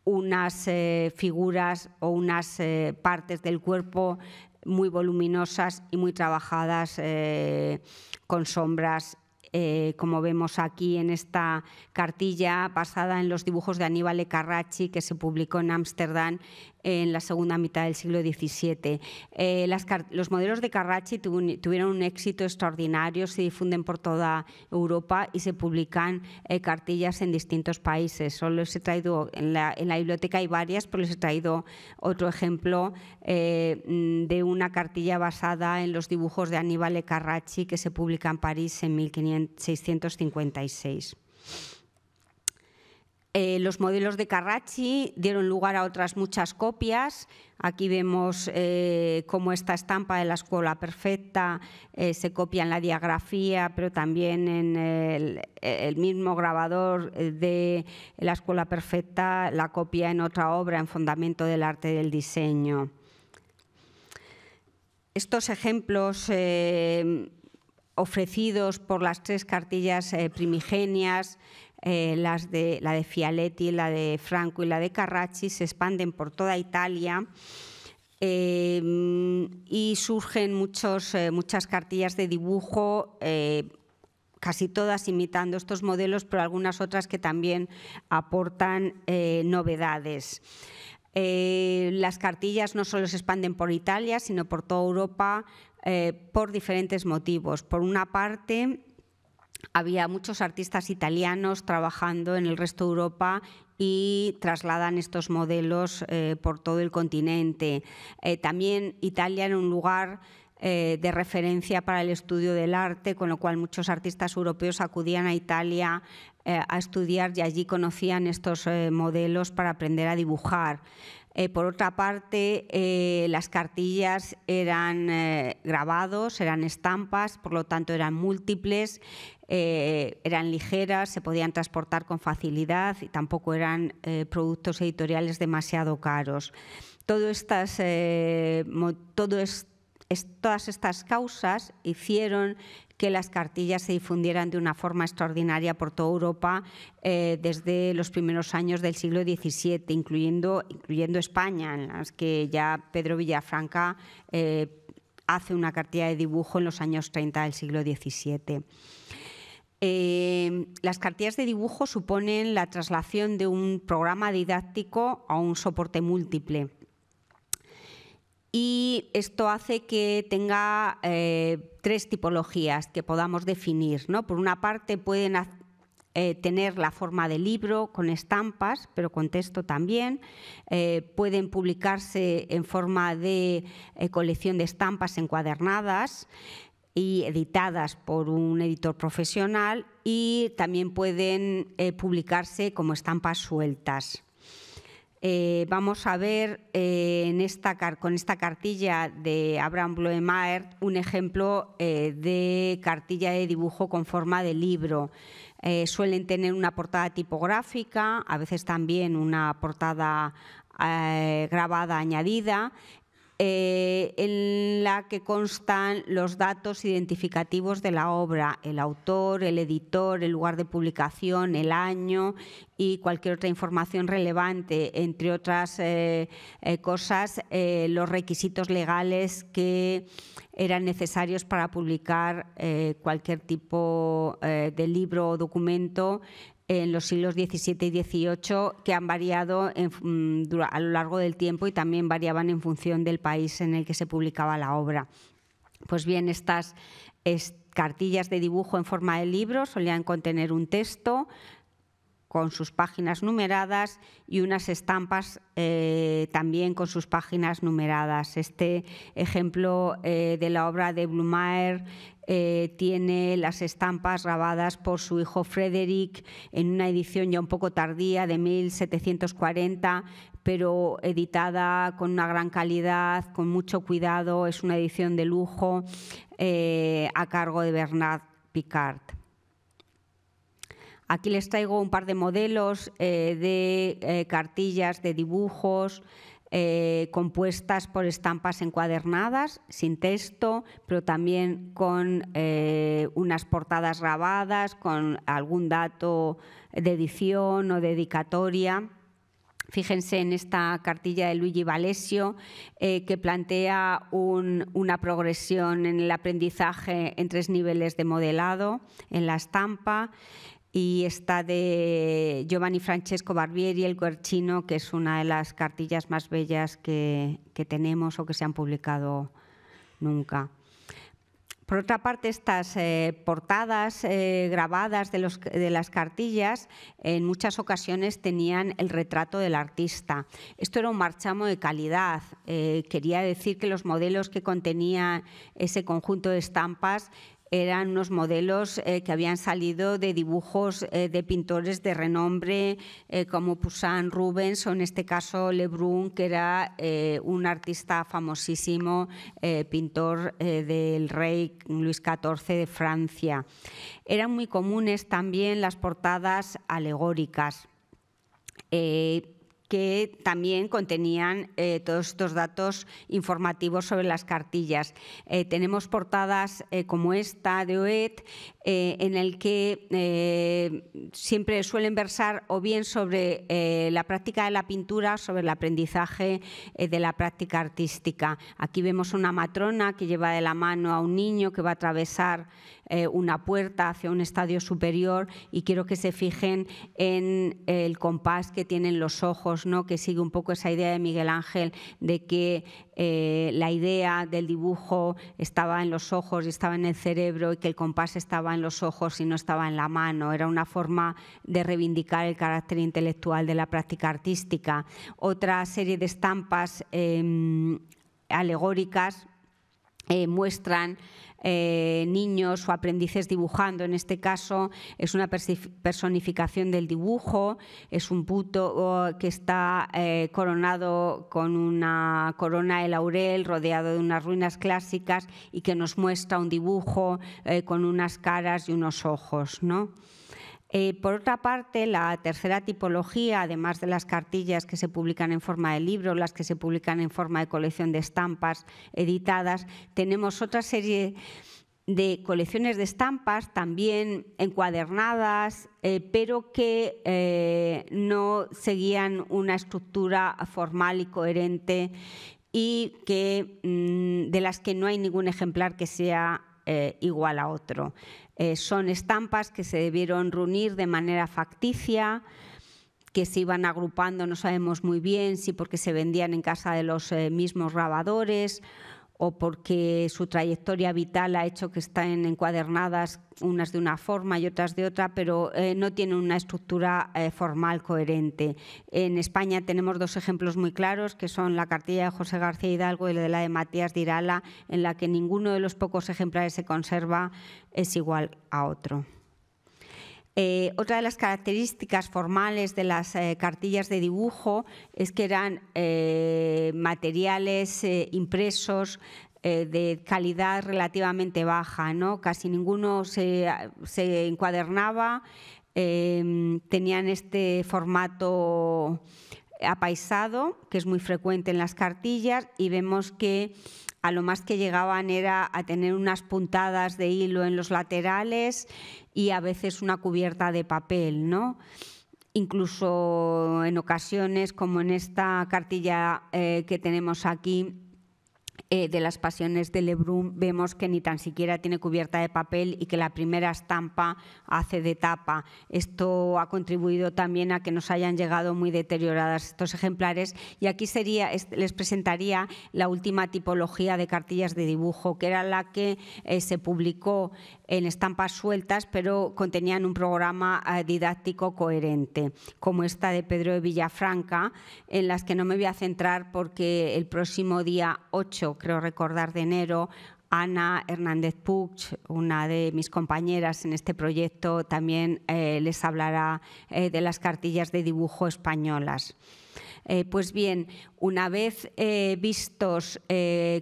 unas figuras o unas partes del cuerpo muy voluminosas y muy trabajadas con sombras, como vemos aquí en esta cartilla basada en los dibujos de Aníbale Carracci, que se publicó en Ámsterdam en la segunda mitad del siglo XVII. Los modelos de Carracci tuvieron un éxito extraordinario, se difunden por toda Europa y se publican cartillas en distintos países. Solo les he traído, en la biblioteca hay varias, pero les he traído otro ejemplo de una cartilla basada en los dibujos de Aníbale Carracci que se publica en París en 1656. Los modelos de Carracci dieron lugar a otras muchas copias. Aquí vemos cómo esta estampa de la Scuola Perfetta se copia en la diagrafía, pero también en el mismo grabador de la Scuola Perfetta la copia en otra obra, en Fundamento del arte del diseño. Estos ejemplos ofrecidos por las tres cartillas primigenias, la de Fialetti, la de Franco y la de Carracci, se expanden por toda Italia y surgen muchas cartillas de dibujo, casi todas imitando estos modelos, pero algunas otras que también aportan novedades. Las cartillas no solo se expanden por Italia, sino por toda Europa por diferentes motivos. Por una parte, había muchos artistas italianos trabajando en el resto de Europa y trasladan estos modelos por todo el continente. También Italia era un lugar de referencia para el estudio del arte, con lo cual muchos artistas europeos acudían a Italia a estudiar y allí conocían estos modelos para aprender a dibujar. Por otra parte, las cartillas eran grabados, eran estampas, por lo tanto eran múltiples, eran ligeras, se podían transportar con facilidad y tampoco eran productos editoriales demasiado caros. Todas estas causas hicieron que las cartillas se difundieran de una forma extraordinaria por toda Europa desde los primeros años del siglo XVII, incluyendo España, en las que ya Pedro Villafranca hace una cartilla de dibujo en los años 30 del siglo XVII. Las cartillas de dibujo suponen la traslación de un programa didáctico a un soporte múltiple. Y esto hace que tenga tres tipologías que podamos definir, ¿no? Por una parte pueden tener la forma de libro con estampas, pero con texto también. Pueden publicarse en forma de colección de estampas encuadernadas y editadas por un editor profesional, y también pueden publicarse como estampas sueltas. Vamos a ver con esta cartilla de Abraham Bloemaert un ejemplo de cartilla de dibujo con forma de libro. Suelen tener una portada tipográfica, a veces también una portada grabada añadida, en la que constan los datos identificativos de la obra, el autor, el editor, el lugar de publicación, el año y cualquier otra información relevante, entre otras cosas, los requisitos legales que eran necesarios para publicar cualquier tipo de libro o documento en los siglos XVII y XVIII, que han variado a lo largo del tiempo y también variaban en función del país en el que se publicaba la obra. Pues bien, estas cartillas de dibujo en forma de libro solían contener un texto con sus páginas numeradas y unas estampas también con sus páginas numeradas. Este ejemplo de la obra de Bloemaert tiene las estampas grabadas por su hijo Frederick en una edición ya un poco tardía de 1740, pero editada con una gran calidad, con mucho cuidado. Es una edición de lujo a cargo de Bernard Picard. Aquí les traigo un par de modelos de cartillas de dibujos compuestas por estampas encuadernadas, sin texto, pero también con unas portadas grabadas, con algún dato de edición o dedicatoria. Fíjense en esta cartilla de Luigi Valesio, que plantea una progresión en el aprendizaje en 3 niveles de modelado en la estampa. Y esta de Giovanni Francesco Barbieri, el Guercino, que es una de las cartillas más bellas que tenemos o que se han publicado nunca. Por otra parte, estas portadas grabadas de las cartillas en muchas ocasiones tenían el retrato del artista. Esto era un marchamo de calidad. Quería decir que los modelos que contenía ese conjunto de estampas eran unos modelos que habían salido de dibujos de pintores de renombre como Poussin, Rubens o en este caso Le Brun, que era un artista famosísimo, pintor del rey Luis XIV de Francia. Eran muy comunes también las portadas alegóricas. que también contenían todos estos datos informativos sobre las cartillas. Tenemos portadas como esta de OET, en el que siempre suelen versar o bien sobre la práctica de la pintura, sobre el aprendizaje de la práctica artística. Aquí vemos una matrona que lleva de la mano a un niño que va a atravesar una puerta hacia un estadio superior, y quiero que se fijen en el compás que tienen los ojos, ¿no? Que sigue un poco esa idea de Miguel Ángel de que la idea del dibujo estaba en los ojos y estaba en el cerebro, y que el compás estaba en los ojos y no estaba en la mano. Era una forma de reivindicar el carácter intelectual de la práctica artística. Otra serie de estampas alegóricas muestran niños o aprendices dibujando. En este caso es una personificación del dibujo, es un puto que está coronado con una corona de laurel, rodeado de unas ruinas clásicas, y que nos muestra un dibujo con unas caras y unos ojos, ¿no? Por otra parte, la tercera tipología, además de las cartillas que se publican en forma de libro, las que se publican en forma de colección de estampas editadas, tenemos otra serie de colecciones de estampas también encuadernadas, pero que no seguían una estructura formal y coherente, y que, de las que no hay ningún ejemplar que sea igual a otro. Son estampas que se debieron reunir de manera facticia, que se iban agrupando, no sabemos muy bien si porque se vendían en casa de los mismos grabadores o porque su trayectoria vital ha hecho que estén encuadernadas unas de una forma y otras de otra, pero no tienen una estructura formal coherente. En España tenemos dos ejemplos muy claros, que son la cartilla de José García Hidalgo y la de Matías de Irala, en la que ninguno de los pocos ejemplares se conserva es igual a otro. Otra de las características formales de las cartillas de dibujo es que eran materiales impresos de calidad relativamente baja, ¿no? Casi ninguno se encuadernaba, tenían este formato apaisado, que es muy frecuente en las cartillas, y vemos que a lo más que llegaban era a tener unas puntadas de hilo en los laterales y a veces una cubierta de papel, ¿no? Incluso en ocasiones, como en esta cartilla que tenemos aquí, de las Pasiones de Lebrun, vemos que ni tan siquiera tiene cubierta de papel y que la primera estampa hace de tapa. Esto ha contribuido también a que nos hayan llegado muy deterioradas estos ejemplares, y aquí les presentaría la última tipología de cartillas de dibujo, que era la que se publicó en estampas sueltas, pero contenían un programa didáctico coherente, como esta de Pedro de Villafranca, en las que no me voy a centrar porque el próximo día 8, creo recordar, de enero, Ana Hernández Puig, una de mis compañeras en este proyecto, también les hablará de las cartillas de dibujo españolas. Pues bien, una vez vistos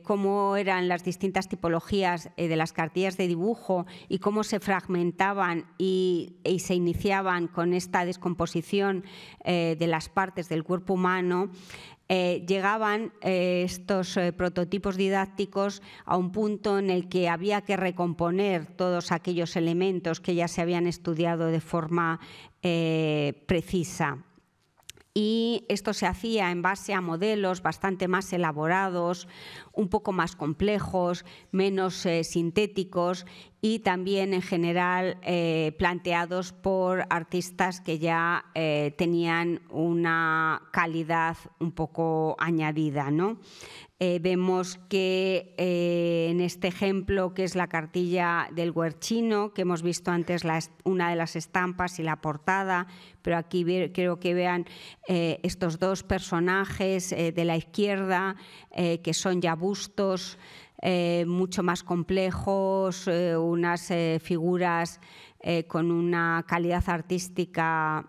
cómo eran las distintas tipologías de las cartillas de dibujo y cómo se fragmentaban y se iniciaban con esta descomposición de las partes del cuerpo humano, llegaban estos prototipos didácticos a un punto en el que había que recomponer todos aquellos elementos que ya se habían estudiado de forma precisa. Y esto se hacía en base a modelos bastante más elaborados, un poco más complejos, menos sintéticos, y también en general planteados por artistas que ya tenían una calidad un poco añadida, ¿no? Vemos que en este ejemplo, que es la cartilla del Guerchino, que hemos visto antes una de las estampas y la portada, pero aquí quiero que vean estos dos personajes de la izquierda, que son ya bustos mucho más complejos, unas figuras con una calidad artística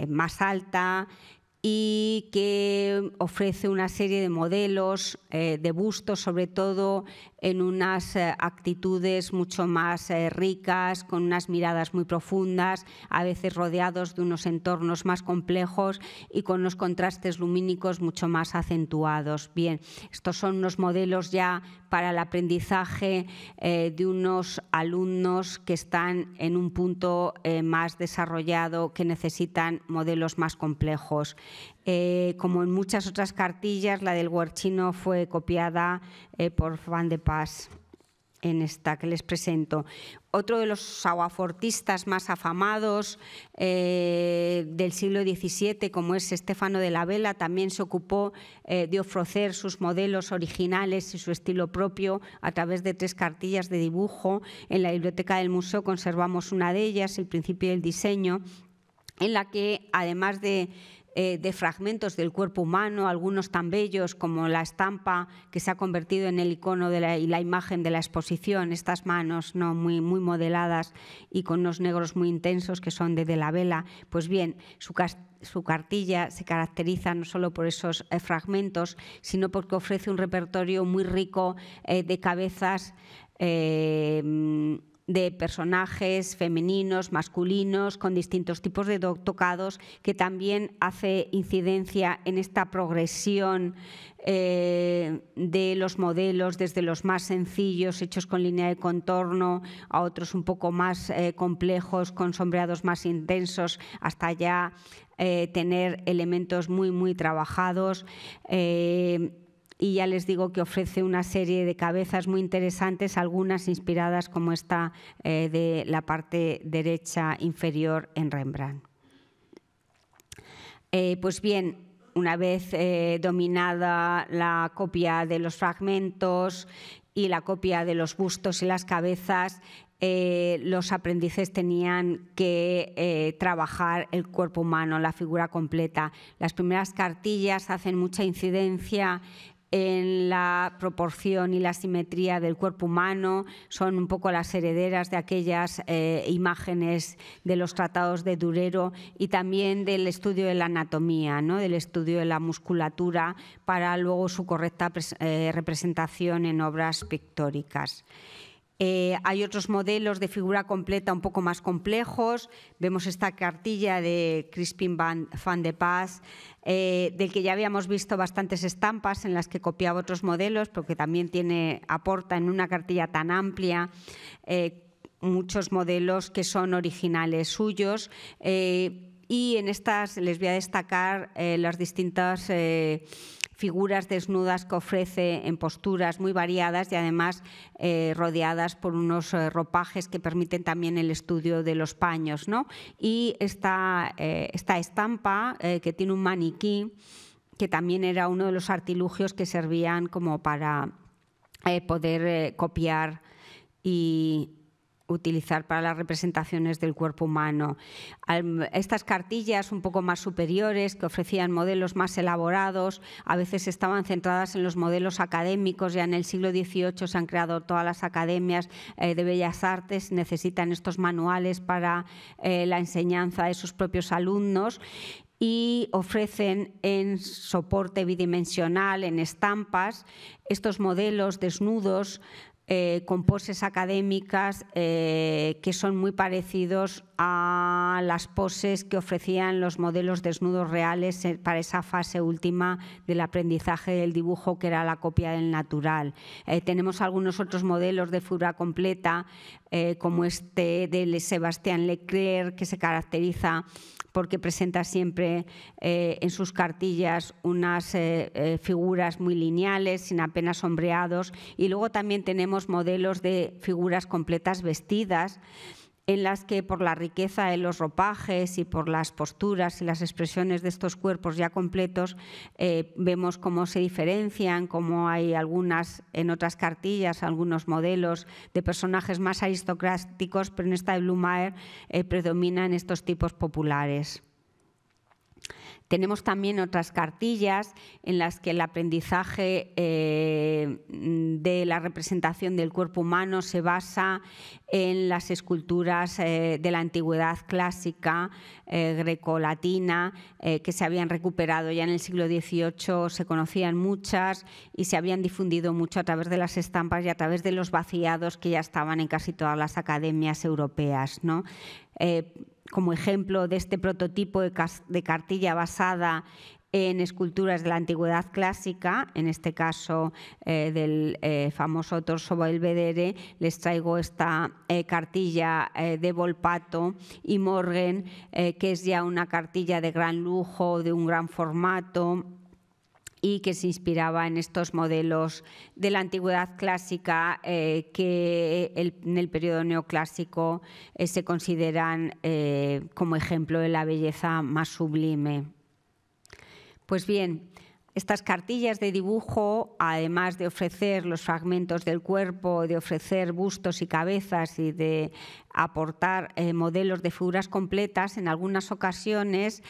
más alta, y que ofrece una serie de modelos de bustos, sobre todo en unas actitudes mucho más ricas, con unas miradas muy profundas, a veces rodeados de unos entornos más complejos y con unos contrastes lumínicos mucho más acentuados. Bien, estos son unos modelos ya para el aprendizaje de unos alumnos que están en un punto más desarrollado, que necesitan modelos más complejos. Como en muchas otras cartillas, la del Guercino fue copiada por Van de Pas en esta que les presento. Otro de los aguafortistas más afamados del siglo XVII, como es Stefano de la Vela, también se ocupó de ofrecer sus modelos originales y su estilo propio a través de 3 cartillas de dibujo. En la biblioteca del museo conservamos una de ellas, El principio del diseño, en la que, además de fragmentos del cuerpo humano, algunos tan bellos como la estampa que se ha convertido en el icono y la imagen de la exposición, estas manos, ¿no?, muy modeladas y con unos negros muy intensos que son de la Vela. Pues bien, su cartilla se caracteriza no solo por esos fragmentos, sino porque ofrece un repertorio muy rico de cabezas de personajes femeninos, masculinos, con distintos tipos de tocados, que también hace incidencia en esta progresión de los modelos, desde los más sencillos, hechos con línea de contorno, a otros un poco más complejos, con sombreados más intensos, hasta ya tener elementos muy trabajados. Y ya les digo que ofrece una serie de cabezas muy interesantes, algunas inspiradas como esta de la parte derecha inferior en Rembrandt. Pues bien, una vez dominada la copia de los fragmentos y la copia de los bustos y las cabezas, los aprendices tenían que trabajar el cuerpo humano, la figura completa. Las primeras cartillas hacen mucha incidencia en la proporción y la simetría del cuerpo humano, son un poco las herederas de aquellas imágenes de los tratados de Durero y también del estudio de la anatomía, ¿no?, del estudio de la musculatura, para luego su correcta representación en obras pictóricas. Hay otros modelos de figura completa un poco más complejos. Vemos esta cartilla de Crispin Van de Pas, del que ya habíamos visto bastantes estampas en las que copiaba otros modelos, pero que también aporta en una cartilla tan amplia muchos modelos que son originales suyos. Y en estas les voy a destacar las distintas figuras desnudas que ofrece en posturas muy variadas y además rodeadas por unos ropajes que permiten también el estudio de los paños, ¿no? Y esta estampa que tiene un maniquí, que también era uno de los artilugios que servían como para poder copiar y utilizar para las representaciones del cuerpo humano. Estas cartillas un poco más superiores, que ofrecían modelos más elaborados, a veces estaban centradas en los modelos académicos. Ya en el siglo XVIII se han creado todas las academias de Bellas Artes, necesitan estos manuales para la enseñanza de sus propios alumnos, y ofrecen en soporte bidimensional, en estampas, estos modelos desnudos con poses académicas que son muy parecidos a las poses que ofrecían los modelos desnudos reales para esa fase última del aprendizaje del dibujo, que era la copia del natural. Tenemos algunos otros modelos de figura completa, como este de Sebastián Leclerc, que se caracteriza porque presenta siempre en sus cartillas unas figuras muy lineales, sin apenas sombreados. Y luego también tenemos modelos de figuras completas vestidas, en las que, por la riqueza de los ropajes y por las posturas y las expresiones de estos cuerpos ya completos, vemos cómo se diferencian, cómo hay en otras cartillas, algunos modelos de personajes más aristocráticos, pero en esta de Blumaer predominan estos tipos populares. Tenemos también otras cartillas en las que el aprendizaje de la representación del cuerpo humano se basa en las esculturas de la antigüedad clásica grecolatina que se habían recuperado ya en el siglo XVIII, se conocían muchas y se habían difundido mucho a través de las estampas y a través de los vaciados que ya estaban en casi todas las academias europeas, ¿no? Como ejemplo de este prototipo de cartilla basada en esculturas de la antigüedad clásica, en este caso del famoso Torso Belvedere, les traigo esta cartilla de Volpato y Morgan, que es ya una cartilla de gran lujo, de un gran formato, y que se inspiraba en estos modelos de la antigüedad clásica que en el periodo neoclásico se consideran como ejemplo de la belleza más sublime. Pues bien, estas cartillas de dibujo, además de ofrecer los fragmentos del cuerpo, de ofrecer bustos y cabezas y de aportar modelos de figuras completas, en algunas ocasiones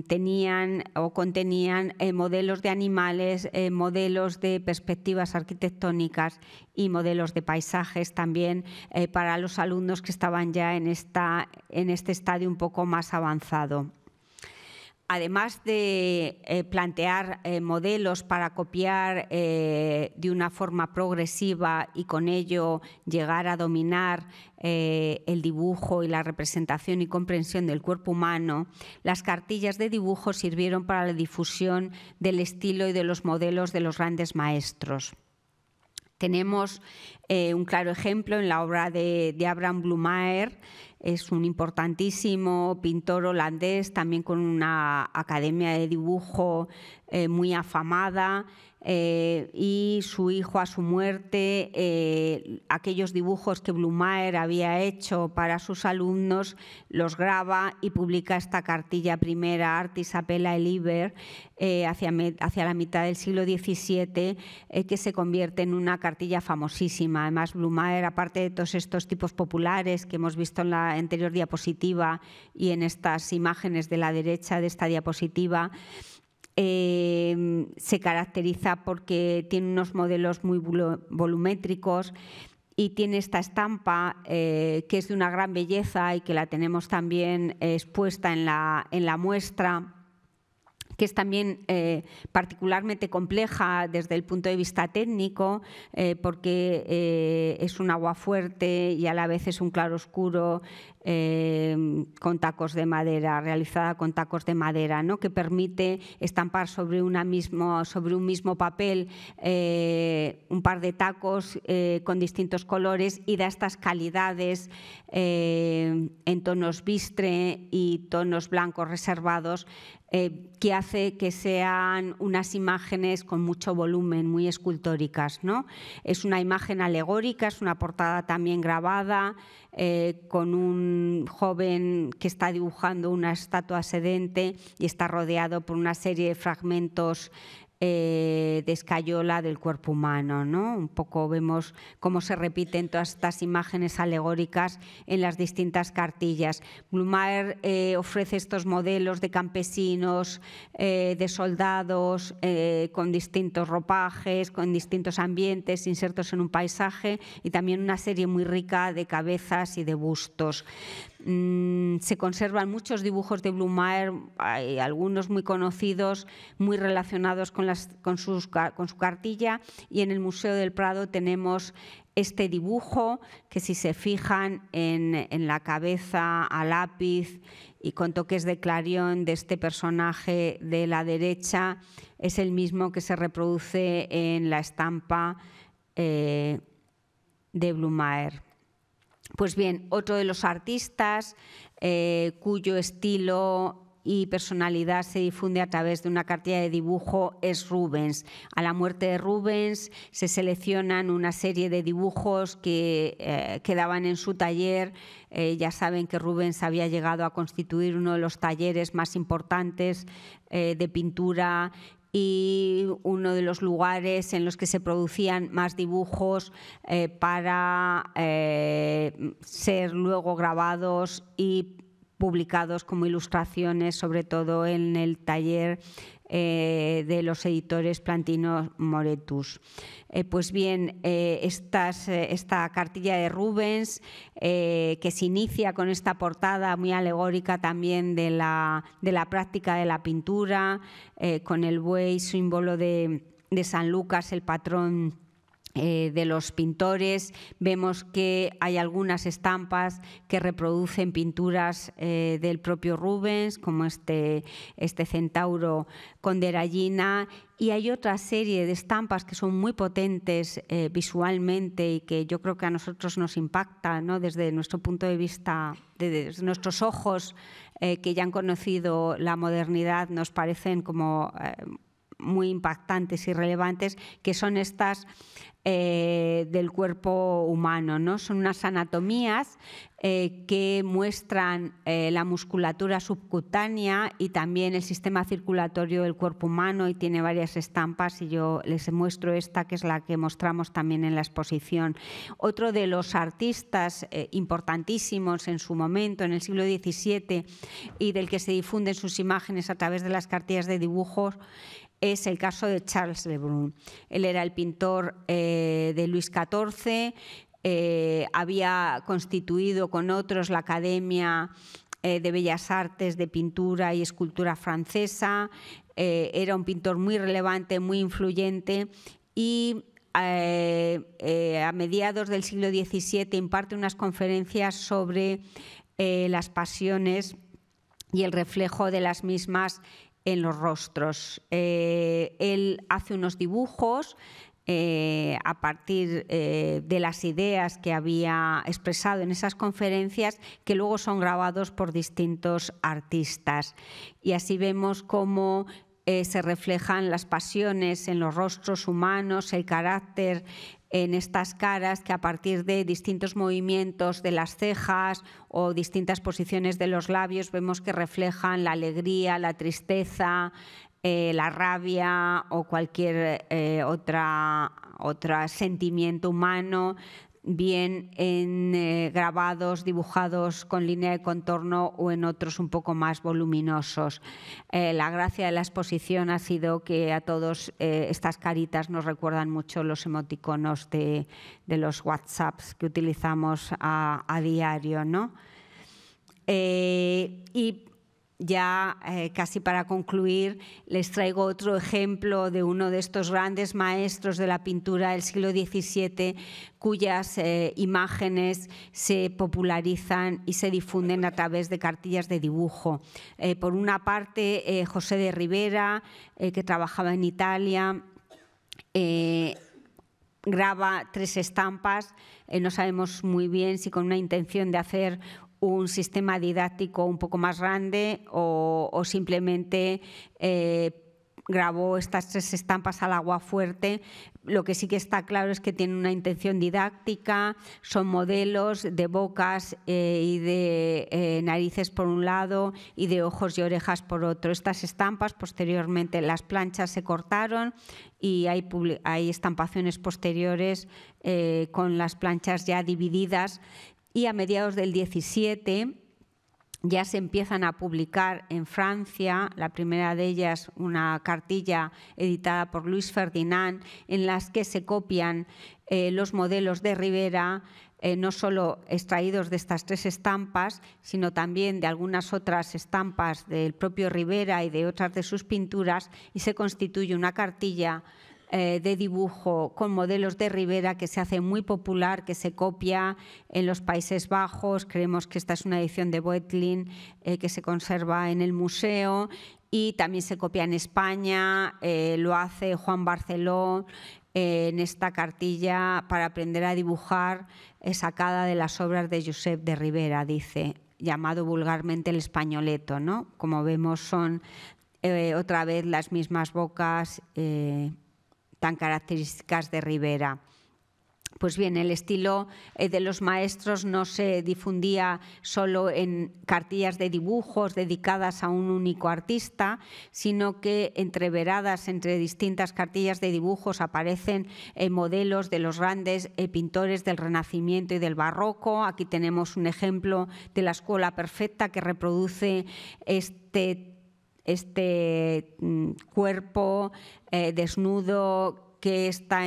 tenían o contenían modelos de animales, modelos de perspectivas arquitectónicas y modelos de paisajes también para los alumnos que estaban ya en este estadio un poco más avanzado. Además de plantear modelos para copiar de una forma progresiva y con ello llegar a dominar el dibujo y la representación y comprensión del cuerpo humano, las cartillas de dibujo sirvieron para la difusión del estilo y de los modelos de los grandes maestros. Tenemos un claro ejemplo en la obra de Abraham Blumaer. Es un importantísimo pintor holandés, también con una academia de dibujo muy afamada, y su hijo, a su muerte, aquellos dibujos que Blumaer había hecho para sus alumnos los graba y publica esta cartilla primera, Artis Appella e Liber, hacia la mitad del siglo XVII, que se convierte en una cartilla famosísima. Además, Blumaer, aparte de todos estos tipos populares que hemos visto en la anterior diapositiva y en estas imágenes de la derecha de esta diapositiva, se caracteriza porque tiene unos modelos muy volumétricos y tiene esta estampa que es de una gran belleza y que la tenemos también expuesta en la muestra, que es también particularmente compleja desde el punto de vista técnico, porque es un agua fuerte y a la vez es un claroscuro con tacos de madera, realizada con tacos de madera, ¿no? Que permite estampar sobre un mismo papel un par de tacos con distintos colores y da estas calidades en tonos bistre y tonos blancos reservados, que hace que sean unas imágenes con mucho volumen, muy escultóricas, ¿no? Es una imagen alegórica, es una portada también grabada, con un joven que está dibujando una estatua sedente y está rodeado por una serie de fragmentos de escayola del cuerpo humano, ¿no? Un poco vemos cómo se repiten todas estas imágenes alegóricas en las distintas cartillas. Blumaer ofrece estos modelos de campesinos, de soldados, con distintos ropajes, con distintos ambientes, insertos en un paisaje, y también una serie muy rica de cabezas y de bustos. Se conservan muchos dibujos de Blumaer, hay algunos muy conocidos, muy relacionados con su cartilla, y en el Museo del Prado tenemos este dibujo que, si se fijan en la cabeza a lápiz y con toques de clarión de este personaje de la derecha, es el mismo que se reproduce en la estampa de Blumaer. Pues bien, otro de los artistas cuyo estilo y personalidad se difunde a través de una cartilla de dibujo es Rubens. A la muerte de Rubens se seleccionan una serie de dibujos que quedaban en su taller. Ya saben que Rubens había llegado a constituir uno de los talleres más importantes de pintura y uno de los lugares en los que se producían más dibujos para ser luego grabados y publicados como ilustraciones, sobre todo en el taller de los editores Plantino Moretus. Pues bien, esta cartilla de Rubens, que se inicia con esta portada muy alegórica también de la práctica de la pintura, con el buey, símbolo de San Lucas, el patrón de los pintores. Vemos que hay algunas estampas que reproducen pinturas del propio Rubens, como este centauro con derallina, y hay otra serie de estampas que son muy potentes visualmente y que yo creo que a nosotros nos impacta, ¿no? Desde nuestro punto de vista, desde nuestros ojos que ya han conocido la modernidad, nos parecen como muy impactantes y relevantes, que son estas del cuerpo humano, ¿no? Son unas anatomías que muestran la musculatura subcutánea y también el sistema circulatorio del cuerpo humano, y tiene varias estampas, y yo les muestro esta, que es la que mostramos también en la exposición. Otro de los artistas importantísimos en su momento, en el siglo XVII, y del que se difunden sus imágenes a través de las cartillas de dibujos, es el caso de Charles Le Brun. Él era el pintor de Luis XIV, había constituido con otros la Academia de Bellas Artes de Pintura y Escultura francesa, era un pintor muy relevante, muy influyente, y a mediados del siglo XVII imparte unas conferencias sobre las pasiones y el reflejo de las mismas en los rostros. Él hace unos dibujos a partir de las ideas que había expresado en esas conferencias, que luego son grabados por distintos artistas. Y así vemos cómo se reflejan las pasiones en los rostros humanos, el carácter en estas caras, que a partir de distintos movimientos de las cejas o distintas posiciones de los labios vemos que reflejan la alegría, la tristeza, la rabia o cualquier otro sentimiento humano, bien en grabados dibujados con línea de contorno o en otros un poco más voluminosos. La gracia de la exposición ha sido que a todos estas caritas nos recuerdan mucho los emoticonos de los WhatsApps que utilizamos a diario, ¿no? Y ya casi para concluir, les traigo otro ejemplo de uno de estos grandes maestros de la pintura del siglo XVII, cuyas imágenes se popularizan y se difunden a través de cartillas de dibujo. Por una parte, José de Rivera, que trabajaba en Italia, graba 3 estampas, no sabemos muy bien si con una intención de hacer un sistema didáctico un poco más grande o simplemente grabó estas 3 estampas al aguafuerte. Lo que sí que está claro es que tiene una intención didáctica, son modelos de bocas y de narices por un lado y de ojos y orejas por otro. Estas estampas, posteriormente, las planchas se cortaron y hay estampaciones posteriores con las planchas ya divididas. Y a mediados del 17 ya se empiezan a publicar en Francia, la primera de ellas una cartilla editada por Luis Ferdinand, en las que se copian los modelos de Rivera, no solo extraídos de estas 3 estampas, sino también de algunas otras estampas del propio Rivera y de otras de sus pinturas, y se constituye una cartilla de dibujo con modelos de Rivera que se hace muy popular, que se copia en los Países Bajos. Creemos que esta es una edición de Boetlin que se conserva en el museo, y también se copia en España, lo hace Juan Barceló en esta cartilla para aprender a dibujar, sacada de las obras de Josep de Rivera, dice, llamado vulgarmente el españoleto, ¿no? Como vemos, son otra vez las mismas bocas tan características de Rivera. Pues bien, el estilo de los maestros no se difundía solo en cartillas de dibujos dedicadas a un único artista, sino que entreveradas entre distintas cartillas de dibujos aparecen modelos de los grandes pintores del Renacimiento y del Barroco. Aquí tenemos un ejemplo de la Escuela Perfecta que reproduce este cuerpo desnudo que está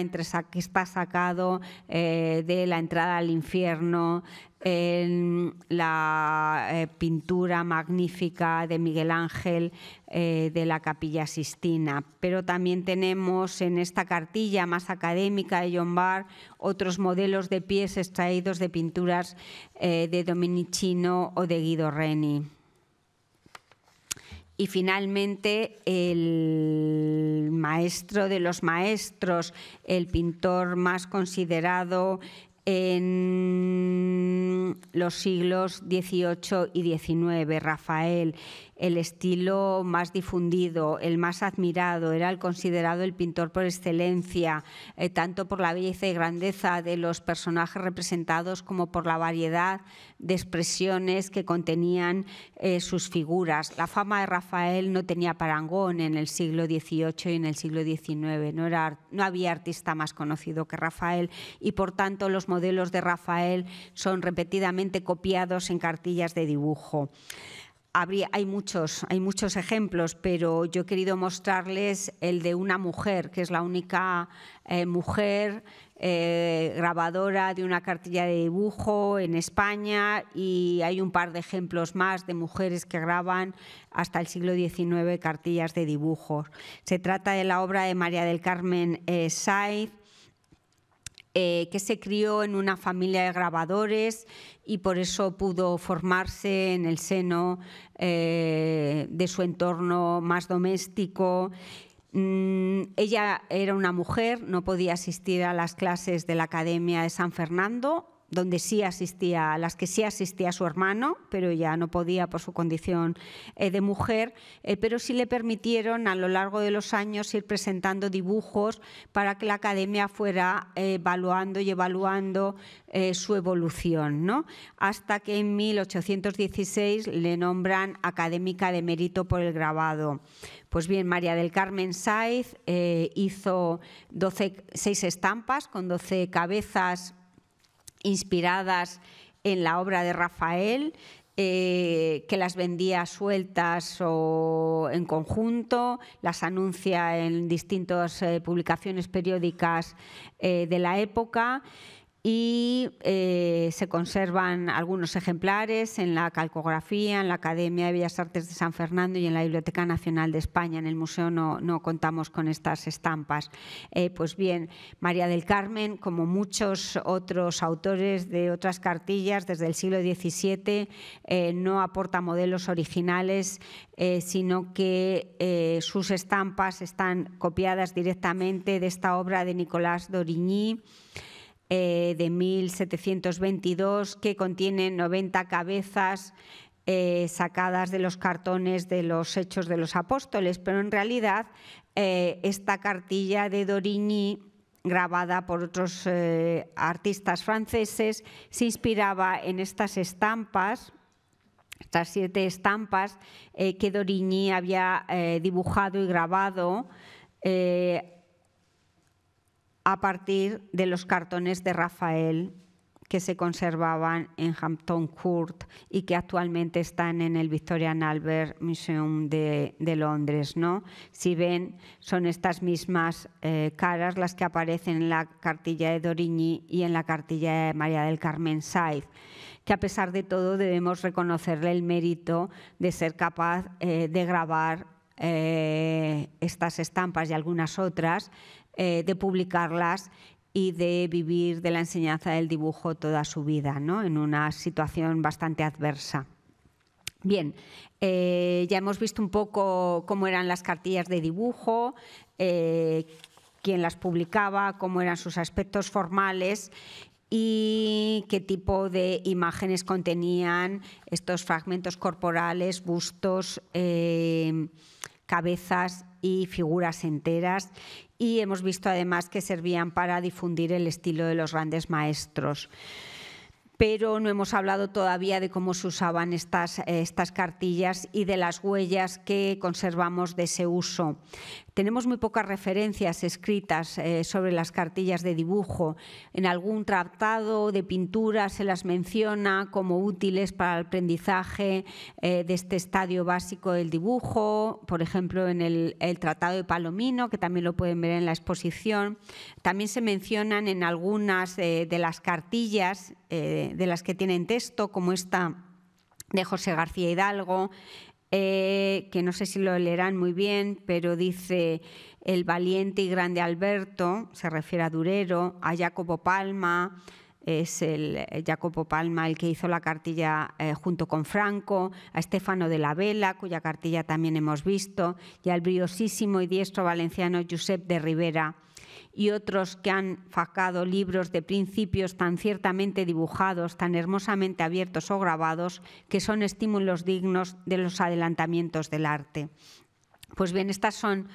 sacado de la entrada al infierno, en la pintura magnífica de Miguel Ángel de la Capilla Sixtina. Pero también tenemos en esta cartilla más académica de John Barr otros modelos de pies extraídos de pinturas de Domenichino o de Guido Reni. Y finalmente, el maestro de los maestros, el pintor más considerado en los siglos XVIII y XIX, Rafael, el estilo más difundido, el más admirado, era el considerado el pintor por excelencia, tanto por la belleza y grandeza de los personajes representados como por la variedad de expresiones que contenían sus figuras. La fama de Rafael no tenía parangón en el siglo XVIII y en el siglo XIX. No había artista más conocido que Rafael y, por tanto, los modelos de Rafael son repetidamente copiados en cartillas de dibujo. Hay muchos ejemplos, pero yo he querido mostrarles el de una mujer, que es la única mujer grabadora de una cartilla de dibujo en España, y hay un par de ejemplos más de mujeres que graban hasta el siglo XIX cartillas de dibujos. Se trata de la obra de María del Carmen Sáiz, que se crió en una familia de grabadores y por eso pudo formarse en el seno de su entorno más doméstico. Ella era una mujer, no podía asistir a las clases de la Academia de San Fernando, donde sí asistía, a las que sí asistía su hermano, pero ella no podía por su condición de mujer, pero sí le permitieron a lo largo de los años ir presentando dibujos para que la Academia fuera evaluando su evolución, ¿no? Hasta que en 1816 le nombran académica de mérito por el grabado. Pues bien, María del Carmen Sáiz hizo 6 estampas con 12 cabezas inspiradas en la obra de Rafael, que las vendía sueltas o en conjunto, las anuncia en distintas publicaciones periódicas de la época, y se conservan algunos ejemplares en la calcografía, en la Academia de Bellas Artes de San Fernando y en la Biblioteca Nacional de España. En el museo no contamos con estas estampas. Pues bien, María del Carmen, como muchos otros autores de otras cartillas desde el siglo XVII, no aporta modelos originales, sino que sus estampas están copiadas directamente de esta obra de Nicolas d'Origny, de 1722, que contiene 90 cabezas sacadas de los cartones de los Hechos de los Apóstoles, pero en realidad esta cartilla de d'Origny, grabada por otros artistas franceses, se inspiraba en estas estampas, estas 7 estampas que d'Origny había dibujado y grabado a partir de los cartones de Rafael que se conservaban en Hampton Court y que actualmente están en el Victoria and Albert Museum de Londres, ¿no? Si ven, son estas mismas caras las que aparecen en la cartilla de d'Origny y en la cartilla de María del Carmen Sáiz, que a pesar de todo debemos reconocerle el mérito de ser capaz de grabar estas estampas y algunas otras, de publicarlas y de vivir de la enseñanza del dibujo toda su vida, ¿no? En una situación bastante adversa. Bien, ya hemos visto un poco cómo eran las cartillas de dibujo, quién las publicaba, cómo eran sus aspectos formales y qué tipo de imágenes contenían estos fragmentos corporales, bustos, cabezas y figuras enteras, y hemos visto además que servían para difundir el estilo de los grandes maestros. Pero no hemos hablado todavía de cómo se usaban estas cartillas y de las huellas que conservamos de ese uso. Tenemos muy pocas referencias escritas sobre las cartillas de dibujo. En algún tratado de pintura se las menciona como útiles para el aprendizaje de este estadio básico del dibujo, por ejemplo en el Tratado de Palomino, que también lo pueden ver en la exposición. También se mencionan en algunas de las cartillas de las que tienen texto, como esta de José García Hidalgo, que no sé si lo leerán muy bien, pero dice: el valiente y grande Alberto, se refiere a Durero, a Jacopo Palma, es el Jacopo Palma el que hizo la cartilla junto con Franco, a Stefano de la Vela, cuya cartilla también hemos visto, y al briosísimo y diestro valenciano Josep de Ribera, y otros que han sacado libros de principios tan ciertamente dibujados, tan hermosamente abiertos o grabados, que son estímulos dignos de los adelantamientos del arte. Pues bien, estas son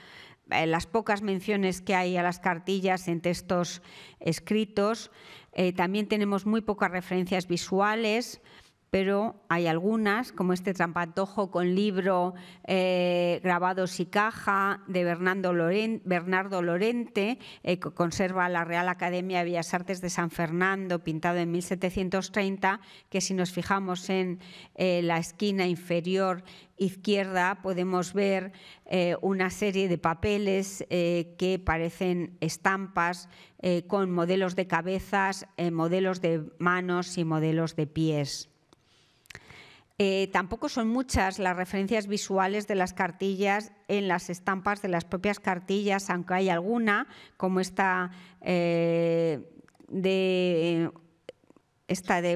las pocas menciones que hay a las cartillas en textos escritos. También tenemos muy pocas referencias visuales, pero hay algunas, como este trampantojo con libro, grabados y caja de Bernardo Lorente, que conserva la Real Academia de Bellas Artes de San Fernando, pintado en 1730, que si nos fijamos en la esquina inferior izquierda podemos ver una serie de papeles que parecen estampas con modelos de cabezas, modelos de manos y modelos de pies. Tampoco son muchas las referencias visuales de las cartillas en las estampas de las propias cartillas, aunque hay alguna, como esta de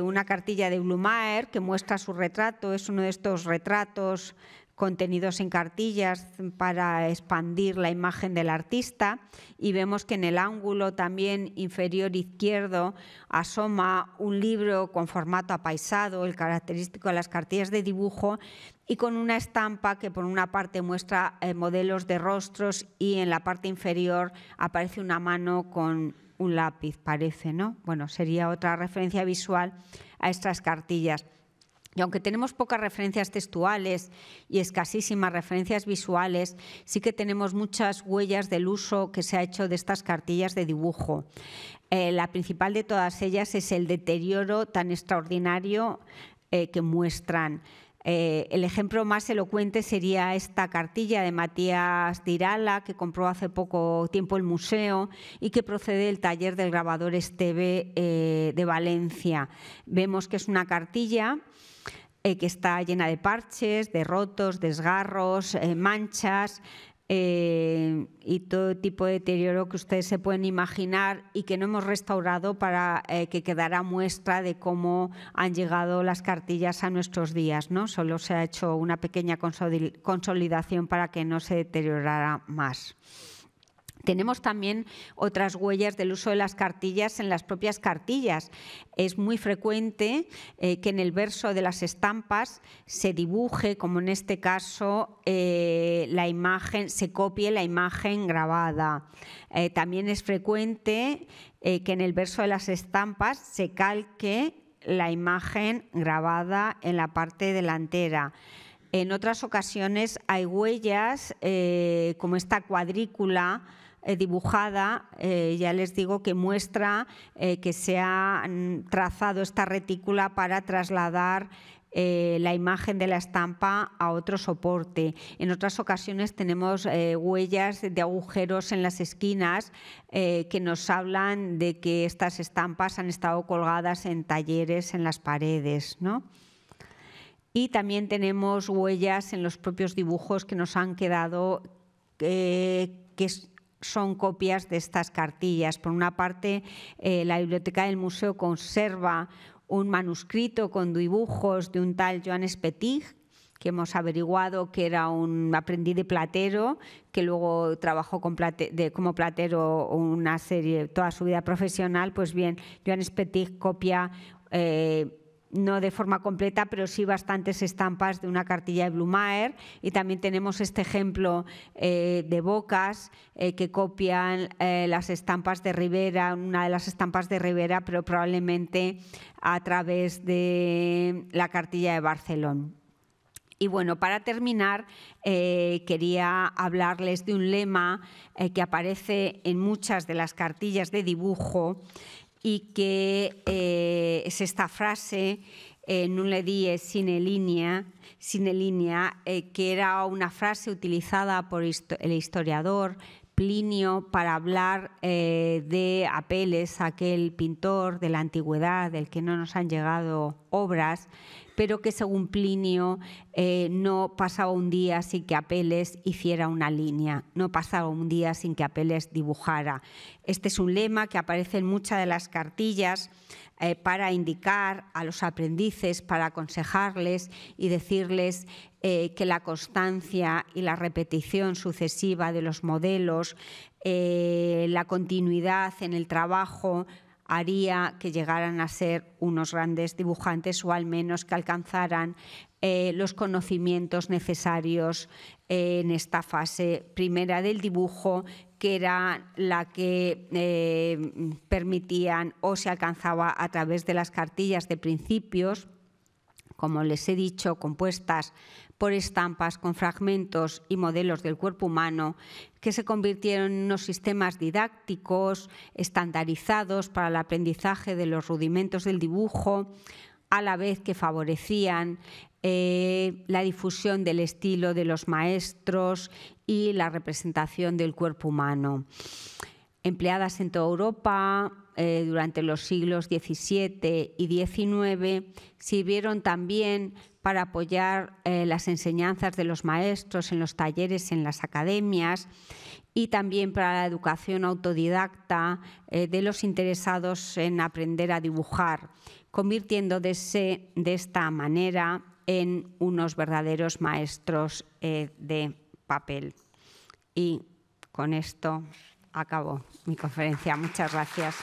una cartilla de Blumaer que muestra su retrato. Es uno de estos retratos contenidos en cartillas para expandir la imagen del artista, y vemos que en el ángulo también inferior izquierdo asoma un libro con formato apaisado, el característico de las cartillas de dibujo, y con una estampa que por una parte muestra modelos de rostros y en la parte inferior aparece una mano con un lápiz, parece, ¿no? Bueno, sería otra referencia visual a estas cartillas. Y aunque tenemos pocas referencias textuales y escasísimas referencias visuales, sí que tenemos muchas huellas del uso que se ha hecho de estas cartillas de dibujo. La principal de todas ellas es el deterioro tan extraordinario que muestran. El ejemplo más elocuente sería esta cartilla de Matías de Irala, que compró hace poco tiempo el museo y que procede del taller del grabador Esteve de Valencia. Vemos que es una cartilla que está llena de parches, de rotos, desgarros, manchas y todo tipo de deterioro que ustedes se pueden imaginar y que no hemos restaurado para que quedara muestra de cómo han llegado las cartillas a nuestros días, ¿no? Solo se ha hecho una pequeña consolidación para que no se deteriorara más. Tenemos también otras huellas del uso de las cartillas en las propias cartillas. Es muy frecuente que en el verso de las estampas se dibuje, como en este caso, la imagen, se copie la imagen grabada. También es frecuente que en el verso de las estampas se calque la imagen grabada en la parte delantera. En otras ocasiones hay huellas, como esta cuadrícula dibujada, ya les digo que muestra que se ha trazado esta retícula para trasladar la imagen de la estampa a otro soporte. En otras ocasiones tenemos huellas de agujeros en las esquinas que nos hablan de que estas estampas han estado colgadas en talleres en las paredes, ¿no? Y también tenemos huellas en los propios dibujos que nos han quedado, que son copias de estas cartillas. Por una parte, la biblioteca del museo conserva un manuscrito con dibujos de un tal Joan Espetig, que hemos averiguado que era un aprendiz de platero, que luego trabajó como platero toda su vida profesional. Pues bien, Joan Espetig copia no de forma completa, pero sí bastantes estampas de una cartilla de Blumaer, y también tenemos este ejemplo de bocas que copian las estampas de Ribera, una de las estampas de Ribera, pero probablemente a través de la cartilla de Barcelona. Y bueno, para terminar, quería hablarles de un lema que aparece en muchas de las cartillas de dibujo y que es esta frase, nulle die sine linea, que era una frase utilizada por el historiador Plinio para hablar de Apeles, aquel pintor de la antigüedad del que no nos han llegado obras, pero que según Plinio no pasaba un día sin que Apeles hiciera una línea, no pasaba un día sin que Apeles dibujara. Este es un lema que aparece en muchas de las cartillas para indicar a los aprendices, para aconsejarles y decirles que la constancia y la repetición sucesiva de los modelos, la continuidad en el trabajo, haría que llegaran a ser unos grandes dibujantes, o al menos que alcanzaran los conocimientos necesarios en esta fase primera del dibujo, que era la que permitían o se alcanzaba a través de las cartillas de principios, como les he dicho, compuestas por estampas con fragmentos y modelos del cuerpo humano, que se convirtieron en unos sistemas didácticos estandarizados para el aprendizaje de los rudimentos del dibujo, a la vez que favorecían la difusión del estilo de los maestros y la representación del cuerpo humano. Empleadas en toda Europa durante los siglos XVII y XIX, sirvieron también para apoyar las enseñanzas de los maestros en los talleres en las academias, y también para la educación autodidacta de los interesados en aprender a dibujar, convirtiéndose de esta manera en unos verdaderos maestros de papel. Y con esto acabo mi conferencia. Muchas gracias.